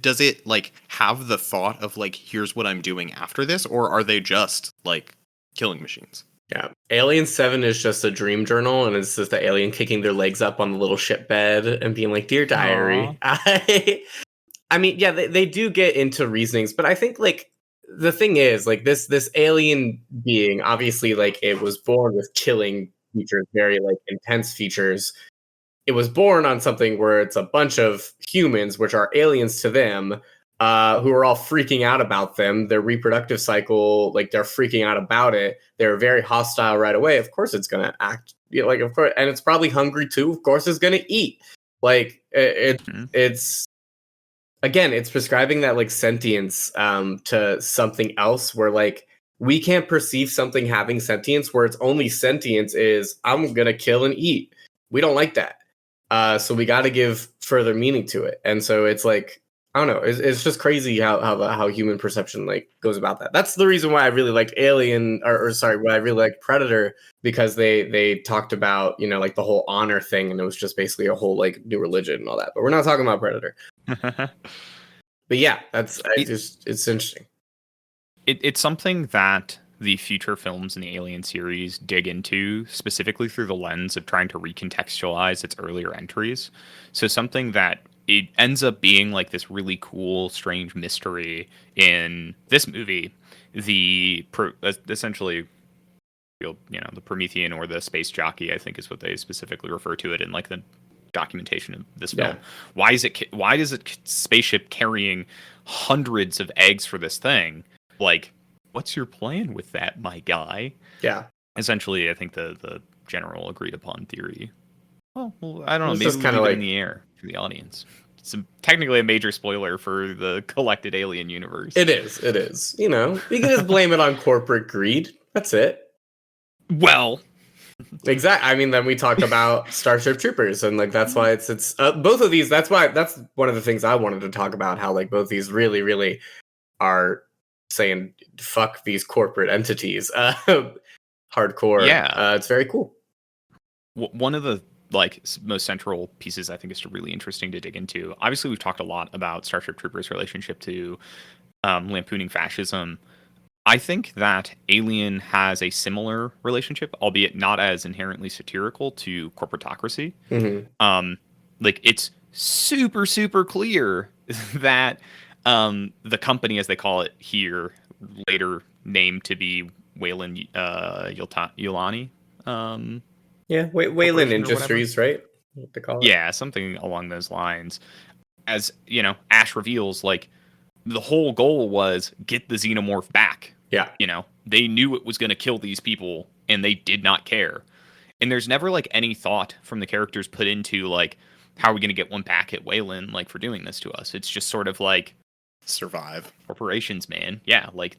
S3: does it like have the thought of like, here's what I'm doing after this, or are they just like killing machines?
S1: Yeah, Alien 7 is just a dream journal, and it's just the alien kicking their legs up on the little ship bed and being like, "Dear diary." I mean, yeah, they do get into reasonings, but I think like the thing is like this alien being, obviously, like it was born with killing features, very like intense features. It was born on something where it's a bunch of humans, which are aliens to them, who are all freaking out about them. Their reproductive cycle, like they're freaking out about it. They're very hostile right away. Of course, it's gonna act, you know, like, of course, and it's probably hungry too. Of course, it's gonna eat. Like it's again, it's prescribing that like sentience to something else, where like we can't perceive something having sentience, where its only sentience is I'm gonna kill and eat. We don't like that. So we got to give further meaning to it, and so it's like, I don't know, it's just crazy how human perception like goes about that. That's the reason why I really liked Alien, or sorry, why I really liked Predator, because they talked about, you know, like the whole honor thing, and it was just basically a whole like new religion and all that. But we're not talking about Predator. But yeah, it's interesting.
S2: It's something that the future films in the Alien series dig into, specifically through the lens of trying to recontextualize its earlier entries. So something that it ends up being like this really cool, strange mystery in this movie, essentially, you know, the Promethean or the space jockey, I think is what they specifically refer to it in like the documentation of this film. Yeah. Why does it spaceship carrying hundreds of eggs for this thing? Like, what's your plan with that, my guy?
S1: Yeah.
S2: Essentially, I think the general agreed upon theory. Well, I don't know. Maybe
S1: just kind of
S2: leave
S1: like
S2: it in the air for the audience. It's technically a major spoiler for the collected Alien universe.
S1: It is. You know, you can just blame it on corporate greed. That's it.
S2: Well,
S1: exactly. I mean, then we talk about Starship Troopers, and like that's why it's both of these. That's one of the things I wanted to talk about. How like both these really, really are saying fuck these corporate entities, hardcore.
S2: Yeah,
S1: it's very cool.
S2: One of the like most central pieces I think is really interesting to dig into. Obviously, we've talked a lot about Starship Troopers' relationship to lampooning fascism. I think that Alien has a similar relationship, albeit not as inherently satirical, to corporatocracy.
S1: Mm-hmm.
S2: Like it's super, super clear that the company, as they call it here, later named to be Wayland Yulani.
S1: Wayland Industries, right? What they call it.
S2: Yeah, something along those lines. As you know, Ash reveals, like the whole goal was get the xenomorph back.
S1: Yeah,
S2: you know, they knew it was going to kill these people, and they did not care. And there's never like any thought from the characters put into like, how are we going to get one back at Wayland, like, for doing this to us? It's just sort of like,
S3: survive.
S2: Corporations, man. Yeah, like,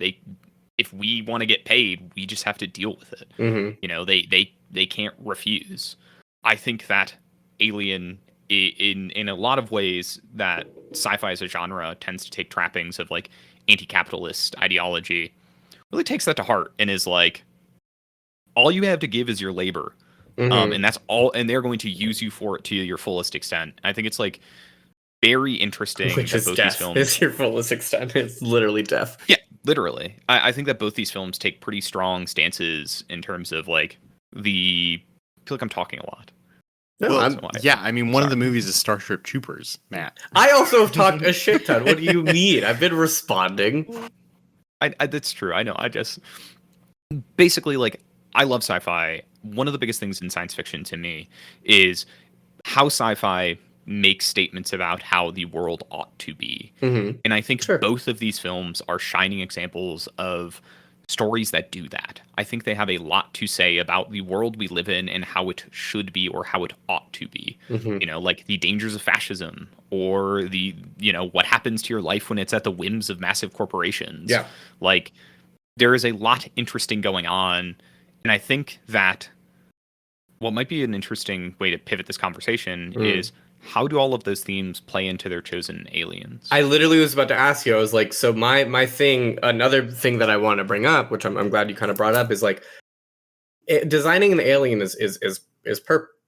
S2: if we want to get paid, we just have to deal with it.
S1: Mm-hmm.
S2: You know, they can't refuse. I think that Alien, in a lot of ways, that sci-fi as a genre tends to take trappings of, like, anti-capitalist ideology, really takes that to heart and is like, all you have to give is your labor. And that's all, and they're going to use you for it to your fullest extent. I think it's, like, very interesting.
S1: Which
S2: that
S1: is
S2: both
S1: death.
S2: These films,
S1: it's your fullest extent. It's literally death.
S2: Yeah, literally. I think that both these films take pretty strong stances in terms of, like, I feel like I'm talking a lot.
S3: No, I mean, one of the movies is Starship Troopers, Matt.
S1: I also have talked a shit ton. What do you mean? I've been responding.
S2: That's true. I know. I just basically, like, I love sci-fi. One of the biggest things in science fiction to me is how sci-fi makes statements about how the world ought to be.
S1: Mm-hmm.
S2: And I think both of these films are shining examples of stories that do that. I think they have a lot to say about the world we live in and how it should be or how it ought to be.
S1: Mm-hmm.
S2: You know, like the dangers of fascism or the, you know, what happens to your life when it's at the whims of massive corporations.
S1: Yeah.
S2: Like, there is a lot interesting going on. And I think that what might be an interesting way to pivot this conversation is, how do all of those themes play into their chosen aliens?
S1: I literally was about to ask you. I was like, so my thing, another thing that I want to bring up, which I'm glad you kind of brought up, is like, designing an alien is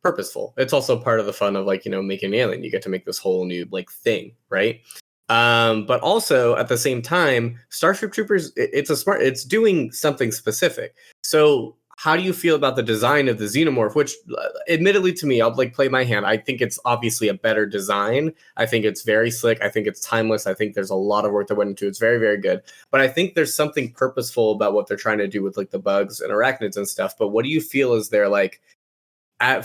S1: purposeful. It's also part of the fun of, like, you know, making an alien. You get to make this whole new, like, thing, right? But also at the same time, Starship Troopers, it's doing something specific. So how do you feel about the design of the xenomorph? Which, admittedly, to me, I'll, like, play my hand. I think it's obviously a better design. I think it's very slick. I think it's timeless. I think there's a lot of work that went into it. It's very, very good. But I think there's something purposeful about what they're trying to do with, like, the bugs and arachnids and stuff. But what do you feel is there, like,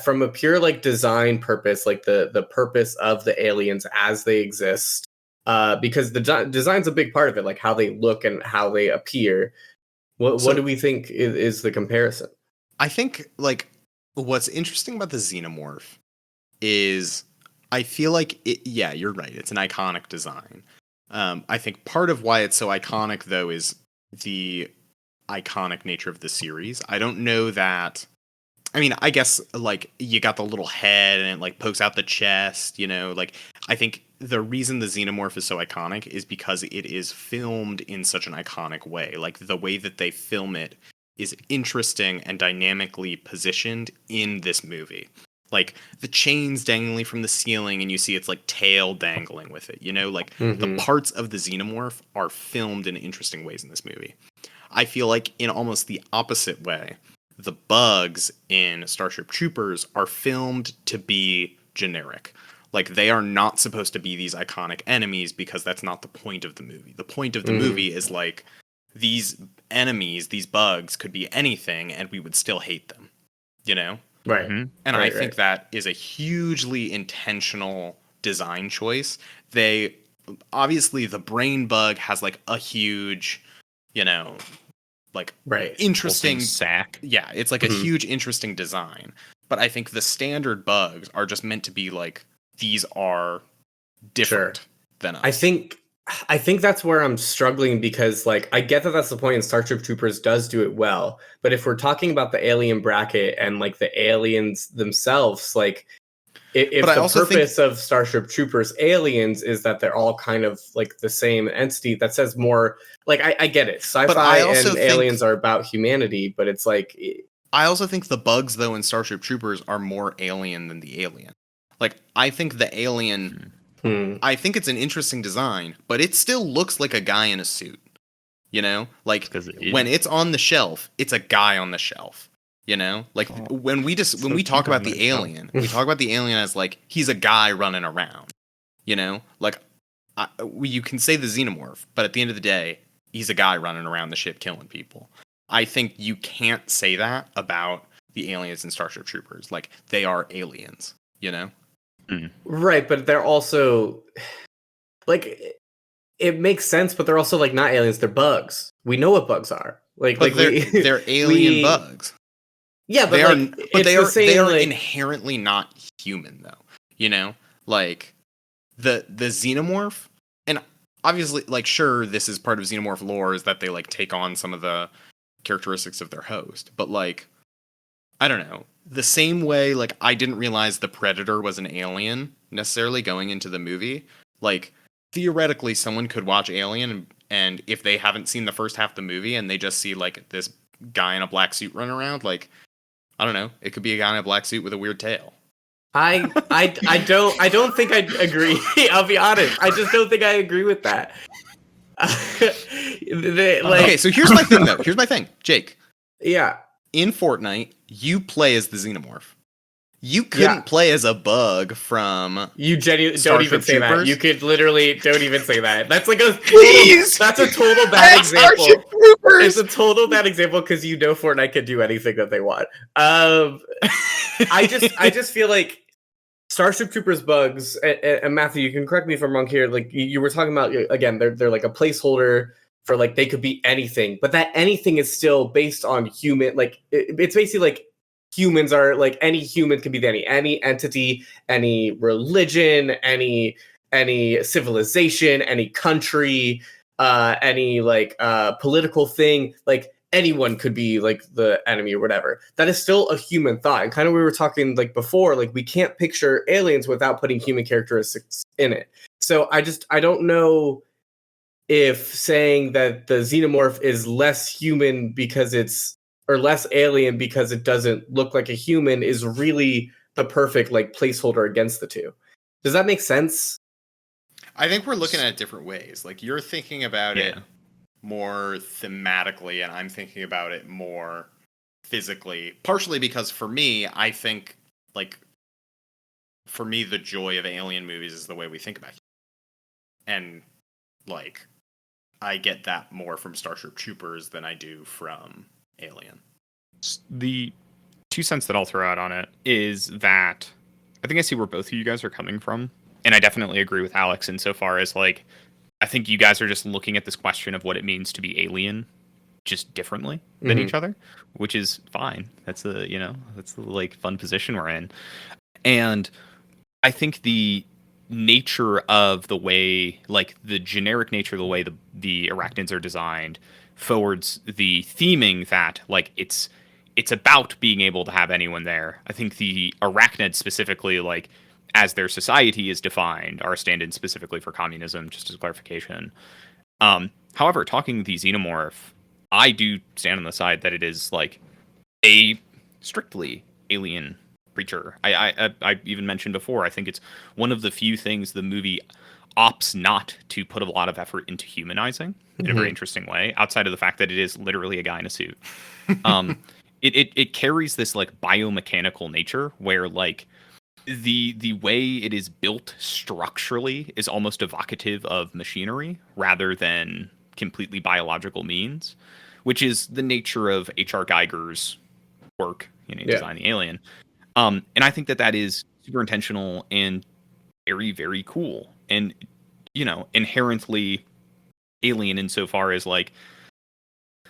S1: from a pure, like, design purpose, like the purpose of the aliens as they exist? Because the design's a big part of it, like how they look and how they appear. What do we think is the comparison?
S3: I think, like, what's interesting about the xenomorph is I feel like you're right. It's an iconic design. I think part of why it's so iconic, though, is the iconic nature of the series. I don't know that. I mean, I guess, like, you got the little head and it, like, pokes out the chest, you know, like, I think the reason the xenomorph is so iconic is because it is filmed in such an iconic way. Like, the way that they film it is interesting and dynamically positioned in this movie. Like, the chains dangling from the ceiling and you see its, like, tail dangling with it, you know, like, the parts of the xenomorph are filmed in interesting ways in this movie. I feel like in almost the opposite way, the bugs in Starship Troopers are filmed to be generic. Like, they are not supposed to be these iconic enemies because that's not the point of the movie. The point of the movie is, like, these enemies, these bugs could be anything and we would still hate them, you know?
S1: Right.
S3: And I think that is a hugely intentional design choice. They, obviously, the brain bug has, like, a huge, you know, like, interesting
S2: sack.
S3: Yeah, it's like a huge, interesting design. But I think the standard bugs are just meant to be like, these are different than us.
S1: I think that's where I'm struggling because, like, I get that that's the point, and Starship Troopers does do it well. But if we're talking about the alien bracket and, like, the aliens themselves, like, if the purpose of Starship Troopers aliens is that they're all kind of, like, the same entity, that says more, like, I get it. Sci-fi and aliens are about humanity, but it's like,
S3: I also think the bugs, though, in Starship Troopers are more alien than the alien. Like, I think the alien, I think it's an interesting design, but it still looks like a guy in a suit. You know? Like, when it's on the shelf, it's a guy on the shelf. You know, like, when we talk about the alien, we talk about the alien as, like, he's a guy running around. You know, like, you can say the xenomorph, but at the end of the day, he's a guy running around the ship killing people. I think you can't say that about the aliens in Starship Troopers. Like, they are aliens. You know,
S1: right? But they're also, like, it makes sense, but they're also, like, not aliens. They're bugs. We know what bugs are. Like
S3: they're alien bugs.
S1: Yeah, but they are
S3: inherently not human, though. You know, like the xenomorph, and obviously, like, sure, this is part of xenomorph lore, is that they like take on some of the characteristics of their host, but like, I don't know, the same way like I didn't realize the Predator was an alien necessarily going into the movie. Like, theoretically, someone could watch Alien and if they haven't seen the first half of the movie and they just see like this guy in a black suit run around, like, I don't know, it could be a guy in a black suit with a weird tail.
S1: I don't think I agree. I'll be honest. I just don't think I agree with that.
S3: Okay, so here's my thing though. Here's my thing, Jake.
S1: Yeah.
S3: In Fortnite, you play as the xenomorph. You couldn't play as a bug from.
S1: You genuinely don't even say
S3: Troopers?
S1: that. You could literally don't even say that. That's like a
S3: Please!
S1: That's a total bad example.
S3: Starship Troopers!
S1: It's a total bad example because you know Fortnite can do anything that they want. I just feel like Starship Troopers bugs, and Matthew, you can correct me if I'm wrong here. Like you were talking about, again, they're like a placeholder for like they could be anything, but that anything is still based on human. Like it's basically like humans are like any human can be any entity, any religion, any civilization, any country, any like political thing. Like anyone could be like the enemy or whatever. That is still a human thought. And kind of we were talking like before, like we can't picture aliens without putting human characteristics in it. So I don't know if saying that the xenomorph is less human because it's, or less alien because it doesn't look like a human, is really the perfect like placeholder against the two. Does that make sense?
S3: I think we're looking at it different ways. Like you're thinking about it more thematically, and I'm thinking about it more physically. Partially because for me, I think like for me the joy of alien movies is the way we think about it. And like I get that more from Starship Troopers than I do from Alien.
S2: The 2 cents that I'll throw out on it is that I think I see where both of you guys are coming from, and I definitely agree with Alex insofar as like I think you guys are just looking at this question of what it means to be alien just differently than each other, which is fine. That's the like fun position we're in. And I think the nature of the way, like the generic nature of the way the arachnids are designed forwards the theming that like it's about being able to have anyone there. I think the arachnids specifically, like as their society is defined, are a stand-in specifically for communism, just as clarification. However, talking the xenomorph, I do stand on the side that it is like a strictly alien creature. I even mentioned before, I think it's one of the few things the movie opts not to put a lot of effort into humanizing in a very interesting way, outside of the fact that it is literally a guy in a suit. It carries this like biomechanical nature where like the way it is built structurally is almost evocative of machinery rather than completely biological means, which is the nature of H.R. Geiger's work, design the alien. And I think that is super intentional and very, very cool. And, inherently alien insofar as like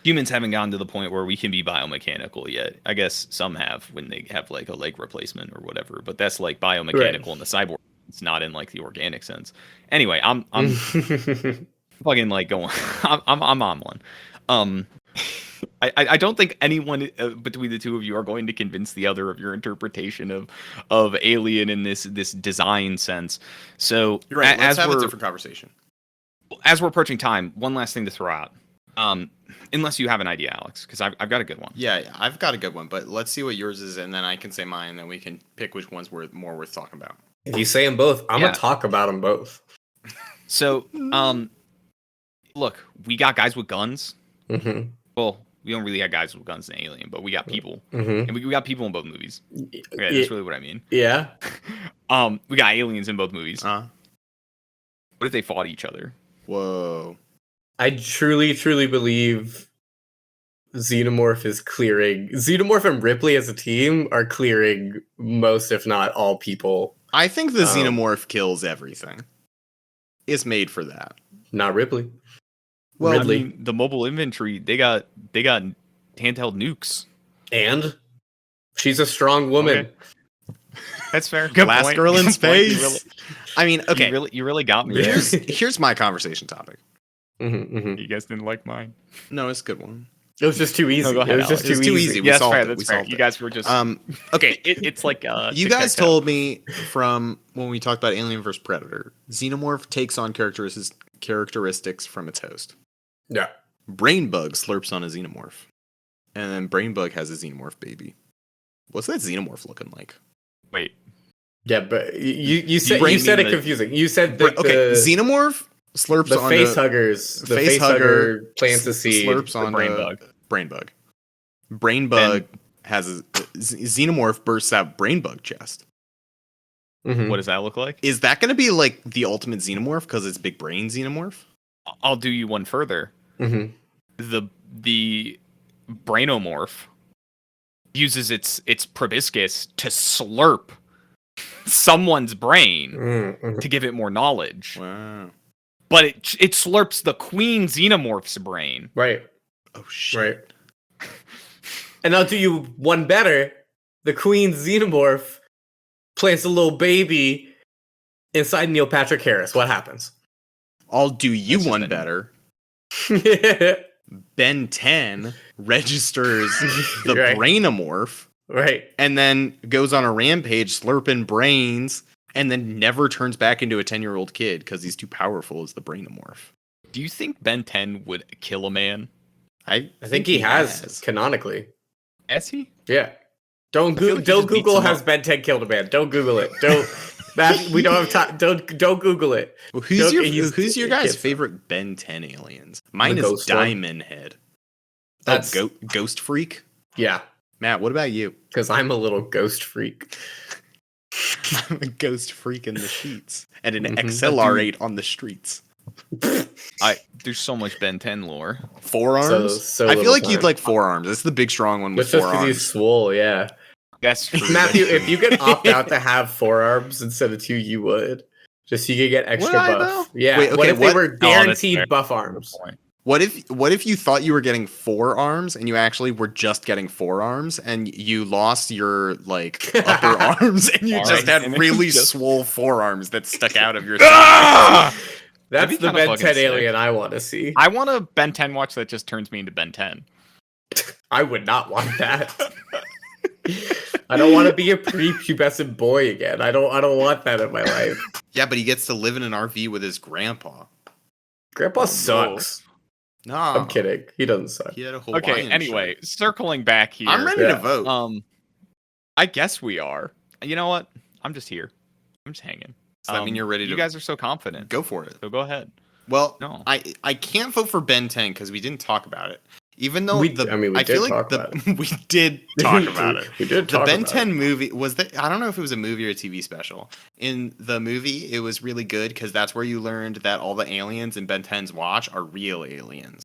S2: humans haven't gotten to the point where we can be biomechanical yet. I guess some have when they have like a leg replacement or whatever, but that's like biomechanical in the cyborg. It's not in like the organic sense. Anyway, I'm fucking like going. I'm on one. I don't think anyone between the two of you are going to convince the other of your interpretation of Alien in this design sense. So
S3: you're right. Let's have a different conversation.
S2: As we're approaching time, one last thing to throw out. Unless you have an idea, Alex, because I've got a good one.
S3: Yeah, I've got a good one, but let's see what yours is, and then I can say mine, and then we can pick which one's more worth talking about.
S1: If you say them both, I'm gonna talk about them both.
S2: So, look, we got guys with guns.
S1: Mm-hmm.
S2: Well, we don't really have guys with guns in Alien, but we got people, and we got people in both movies. Okay, that's really what I mean.
S1: Yeah.
S2: We got aliens in both movies.
S3: What
S2: if they fought each other?
S3: Whoa.
S1: I truly, truly believe Xenomorph and Ripley as a team are clearing most, if not all, people.
S3: I think the Xenomorph kills everything. It's made for that.
S1: Not Ripley.
S2: Well, Ridley. I mean, the mobile infantry, they got handheld nukes.
S1: And she's a strong woman.
S3: Okay.
S2: That's fair. Good
S3: Last
S2: point.
S3: girl in
S2: Good
S3: space.
S2: Really,
S3: I mean, okay.
S2: You really got me.
S3: Here's my conversation topic.
S2: You guys didn't like mine.
S3: No, it's a good one.
S1: It was just too easy.
S2: No, go ahead,
S1: it was just too easy.
S3: We solved it. That's fair.
S2: You guys were just
S3: okay.
S2: It's like
S3: you guys told me from when we talked about Alien vs Predator, Xenomorph takes on characteristics from its host.
S1: Yeah.
S3: Brainbug slurps on a Xenomorph, and then Brainbug has a Xenomorph baby. What's that Xenomorph looking like?
S2: Wait.
S1: Yeah, but you said it confusing. You said that
S3: Xenomorph slurps
S1: the
S3: on
S1: face huggers. The face hugger plants a seed.
S3: Slurps on Brainbug. Brainbug has a Xenomorph bursts out Brainbug chest.
S2: Mm-hmm. What does that look like?
S3: Is that going to be like the ultimate Xenomorph because it's big brain Xenomorph?
S2: I'll do you one further.
S1: Mm-hmm.
S2: The Brainomorph uses its proboscis to slurp someone's brain to give it more knowledge.
S3: Wow.
S2: But it slurps the queen Xenomorph's brain.
S1: Right.
S3: Oh shit.
S1: Right. And I'll do you one better. The queen Xenomorph plants a little baby inside Neil Patrick Harris. What happens?
S3: I'll do you one better. Ben 10 registers the Brainomorph.
S1: Right.
S3: And then goes on a rampage slurping brains and then never turns back into a 10-year-old kid because he's too powerful as the Brainomorph.
S2: Do you think Ben 10 would kill a man?
S3: I
S1: think he has canonically.
S2: Has he?
S1: Yeah. Don't Google has Ben 10 killed a man. Don't Google it. We don't have time. Don't Google it.
S3: Well, who's your guys' favorite Ben 10 aliens? Mine is Diamond Head. That's Ghost Freak.
S1: Yeah.
S3: Matt, what about you?
S1: Because I'm a little ghost freak.
S3: I'm a ghost freak in the sheets and an XLR8 on the streets.
S2: There's so much Ben 10 lore.
S3: Forearms?
S1: So
S3: I feel like you'd like forearms. That's the big strong one with forearms. Just because
S1: he's swole, yeah.
S2: That's true.
S1: Matthew, if you could opt out to have forearms instead of 2, you would. Just so you could get extra buff. Yeah.
S3: Wait, okay,
S1: what if they were guaranteed buff arms?
S3: What if you thought you were getting 4 arms and you actually were just getting 4 arms and you lost your like upper arms and you just had really swole forearms that stuck out of your
S1: That's the Ben 10 alien I want to see.
S2: I want a Ben 10 watch that just turns me into Ben 10.
S1: I would not want that. I don't want to be a prepubescent boy again. I don't want that in my life.
S3: Yeah, but he gets to live in an RV with his grandpa.
S1: Grandpa sucks.
S3: No,
S1: I'm kidding. He doesn't suck.
S3: He had a Hawaiian
S2: anyway, circling back here.
S3: I'm ready to vote.
S2: I guess we are. You know what? I'm just here. I'm just hanging.
S3: Does that mean you're ready to...
S2: You guys are so confident.
S3: Go for it.
S2: So go ahead.
S3: Well, no. I can't vote for Ben 10 because we didn't talk about it. Even though
S1: we did talk about it.
S3: We did talk about it.
S1: We did
S3: talk about it. The Ben 10
S1: it.
S3: movie was that I don't know if it was a movie or a TV special. In the movie, it was really good because that's where you learned that all the aliens in Ben 10's watch are real aliens.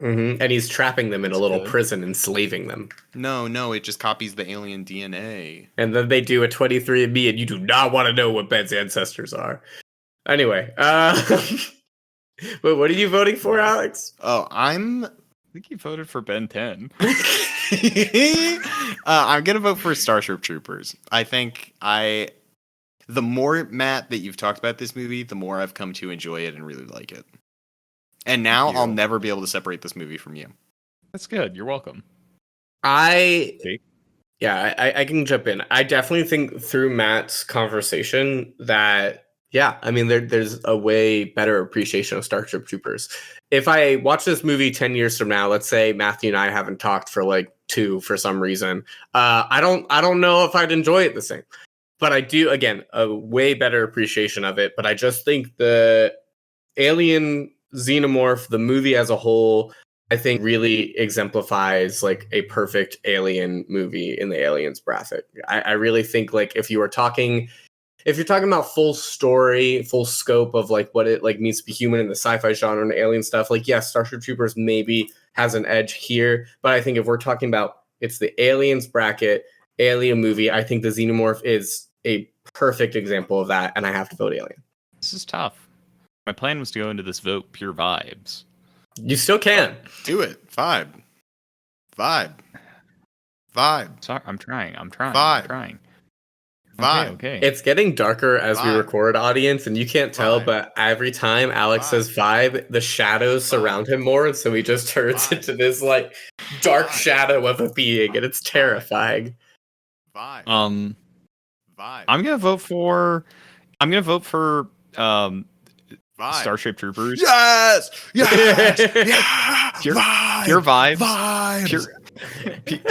S1: Mm-hmm. And he's trapping them in a little prison, enslaving them.
S3: No, it just copies the alien DNA.
S1: And then they do a 23andMe, and you do not want to know what Ben's ancestors are. Anyway, but what are you voting for, Alex?
S3: Oh,
S2: I think you voted for Ben 10.
S3: I'm gonna vote for Starship Troopers. I think the more, Matt, that you've talked about this movie, the more I've come to enjoy it and really like it. And now I'll never be able to separate this movie from you.
S2: That's good. You're welcome.
S1: I can jump in. I definitely think through Matt's conversation that, there's a way better appreciation of Starship Troopers. If I watch this movie 10 years from now, let's say Matthew and I haven't talked for like 2 for some reason, I don't know if I'd enjoy it the same. But I do, again, a way better appreciation of it. But I just think the Alien Xenomorph, the movie as a whole, I think really exemplifies like a perfect alien movie in the Aliens bracket. I really think like if you're talking about full story, full scope of like what it like means to be human in the sci-fi genre and alien stuff, like yes, Starship Troopers maybe has an edge here, but I think if we're talking about it's the Aliens bracket, alien movie, I think the Xenomorph is a perfect example of that, and I have to vote Alien.
S2: This is tough. My plan was to go into this vote pure vibes.
S1: You still can.
S3: Do it. Vibe.
S2: Sorry, I'm trying.
S3: Vibe.
S2: Okay.
S1: It's getting darker as we record, audience, and you can't tell, but every time Alex says vibe, the shadows surround him more, and so he just turns into this like dark shadow of a being, and it's terrifying.
S3: Vibe.
S2: I'm gonna vote for Starship Troopers.
S3: Yes.
S2: Pure vibes.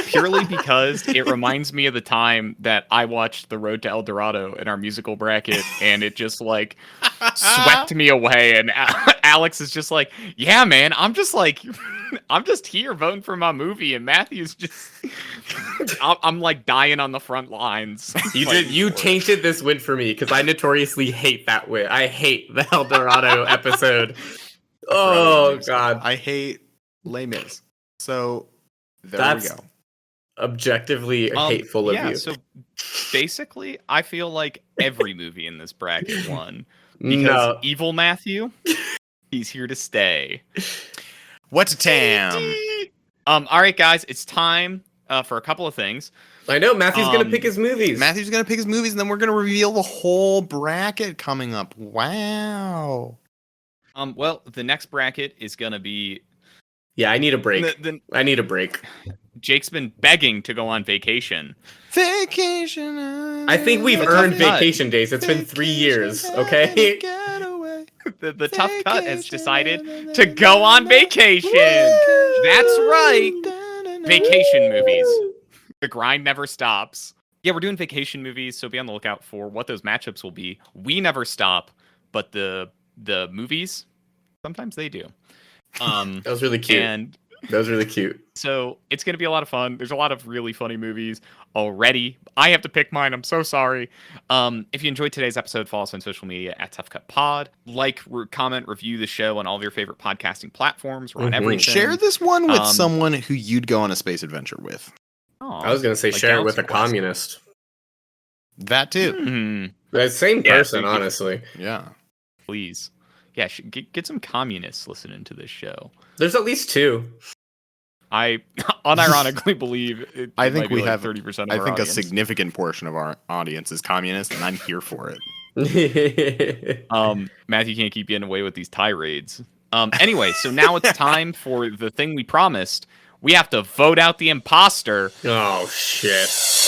S2: Purely because it reminds me of the time that I watched The Road to El Dorado in our musical bracket, and it just like swept me away. And Alex is just like, "Yeah, man, I'm just here voting for my movie," and Matthew's just, I'm like dying on the front lines.
S1: You tainted this win for me because I notoriously hate that win. I hate the El Dorado episode. Oh God,
S3: I hate Les Mis. So.
S1: That's we go. Objectively hateful of you.
S2: So basically, I feel like every movie in this bracket won. Because Evil Matthew, he's here to stay.
S3: What's a tam?
S2: All right, guys, it's time for a couple of things.
S1: I know, Matthew's going to pick his movies.
S3: Matthew's going to pick his movies, and then we're going to reveal the whole bracket coming up. Wow.
S2: Well, the next bracket is going to be...
S1: Yeah, I need a break. I need a break.
S2: Jake's been begging to go on vacation.
S3: Vacation.
S1: I think we've earned vacation days. It's been 3 years, okay?
S2: The tough cut has decided to go on vacation. That's right. Vacation movies. The grind never stops. Yeah, we're doing vacation movies, so be on the lookout for what those matchups will be. We never stop, but the movies, sometimes they do.
S1: That was really cute. That was really cute.
S2: So it's going to be a lot of fun. There's a lot of really funny movies already. I have to pick mine. I'm so sorry. If you enjoyed today's episode, follow us on social media at ToughCutPod. Like, comment, review the show on all of your favorite podcasting platforms. We're on everything.
S3: Share this one with someone who you'd go on a space adventure with.
S1: I was going to say share it with a communist.
S3: That too.
S1: The same person, honestly.
S3: Yeah.
S2: Please. Yeah, get some communists listening to this show.
S1: There's at least 2.
S2: I unironically believe
S3: I think we have
S2: 30% of
S3: I
S2: our
S3: think
S2: audience.
S3: A significant portion of our audience is communist, and I'm here for it.
S2: Matthew can't keep getting away with these tirades. Anyway, so now it's time for the thing we promised. We have to vote out the imposter.
S1: Oh, shit.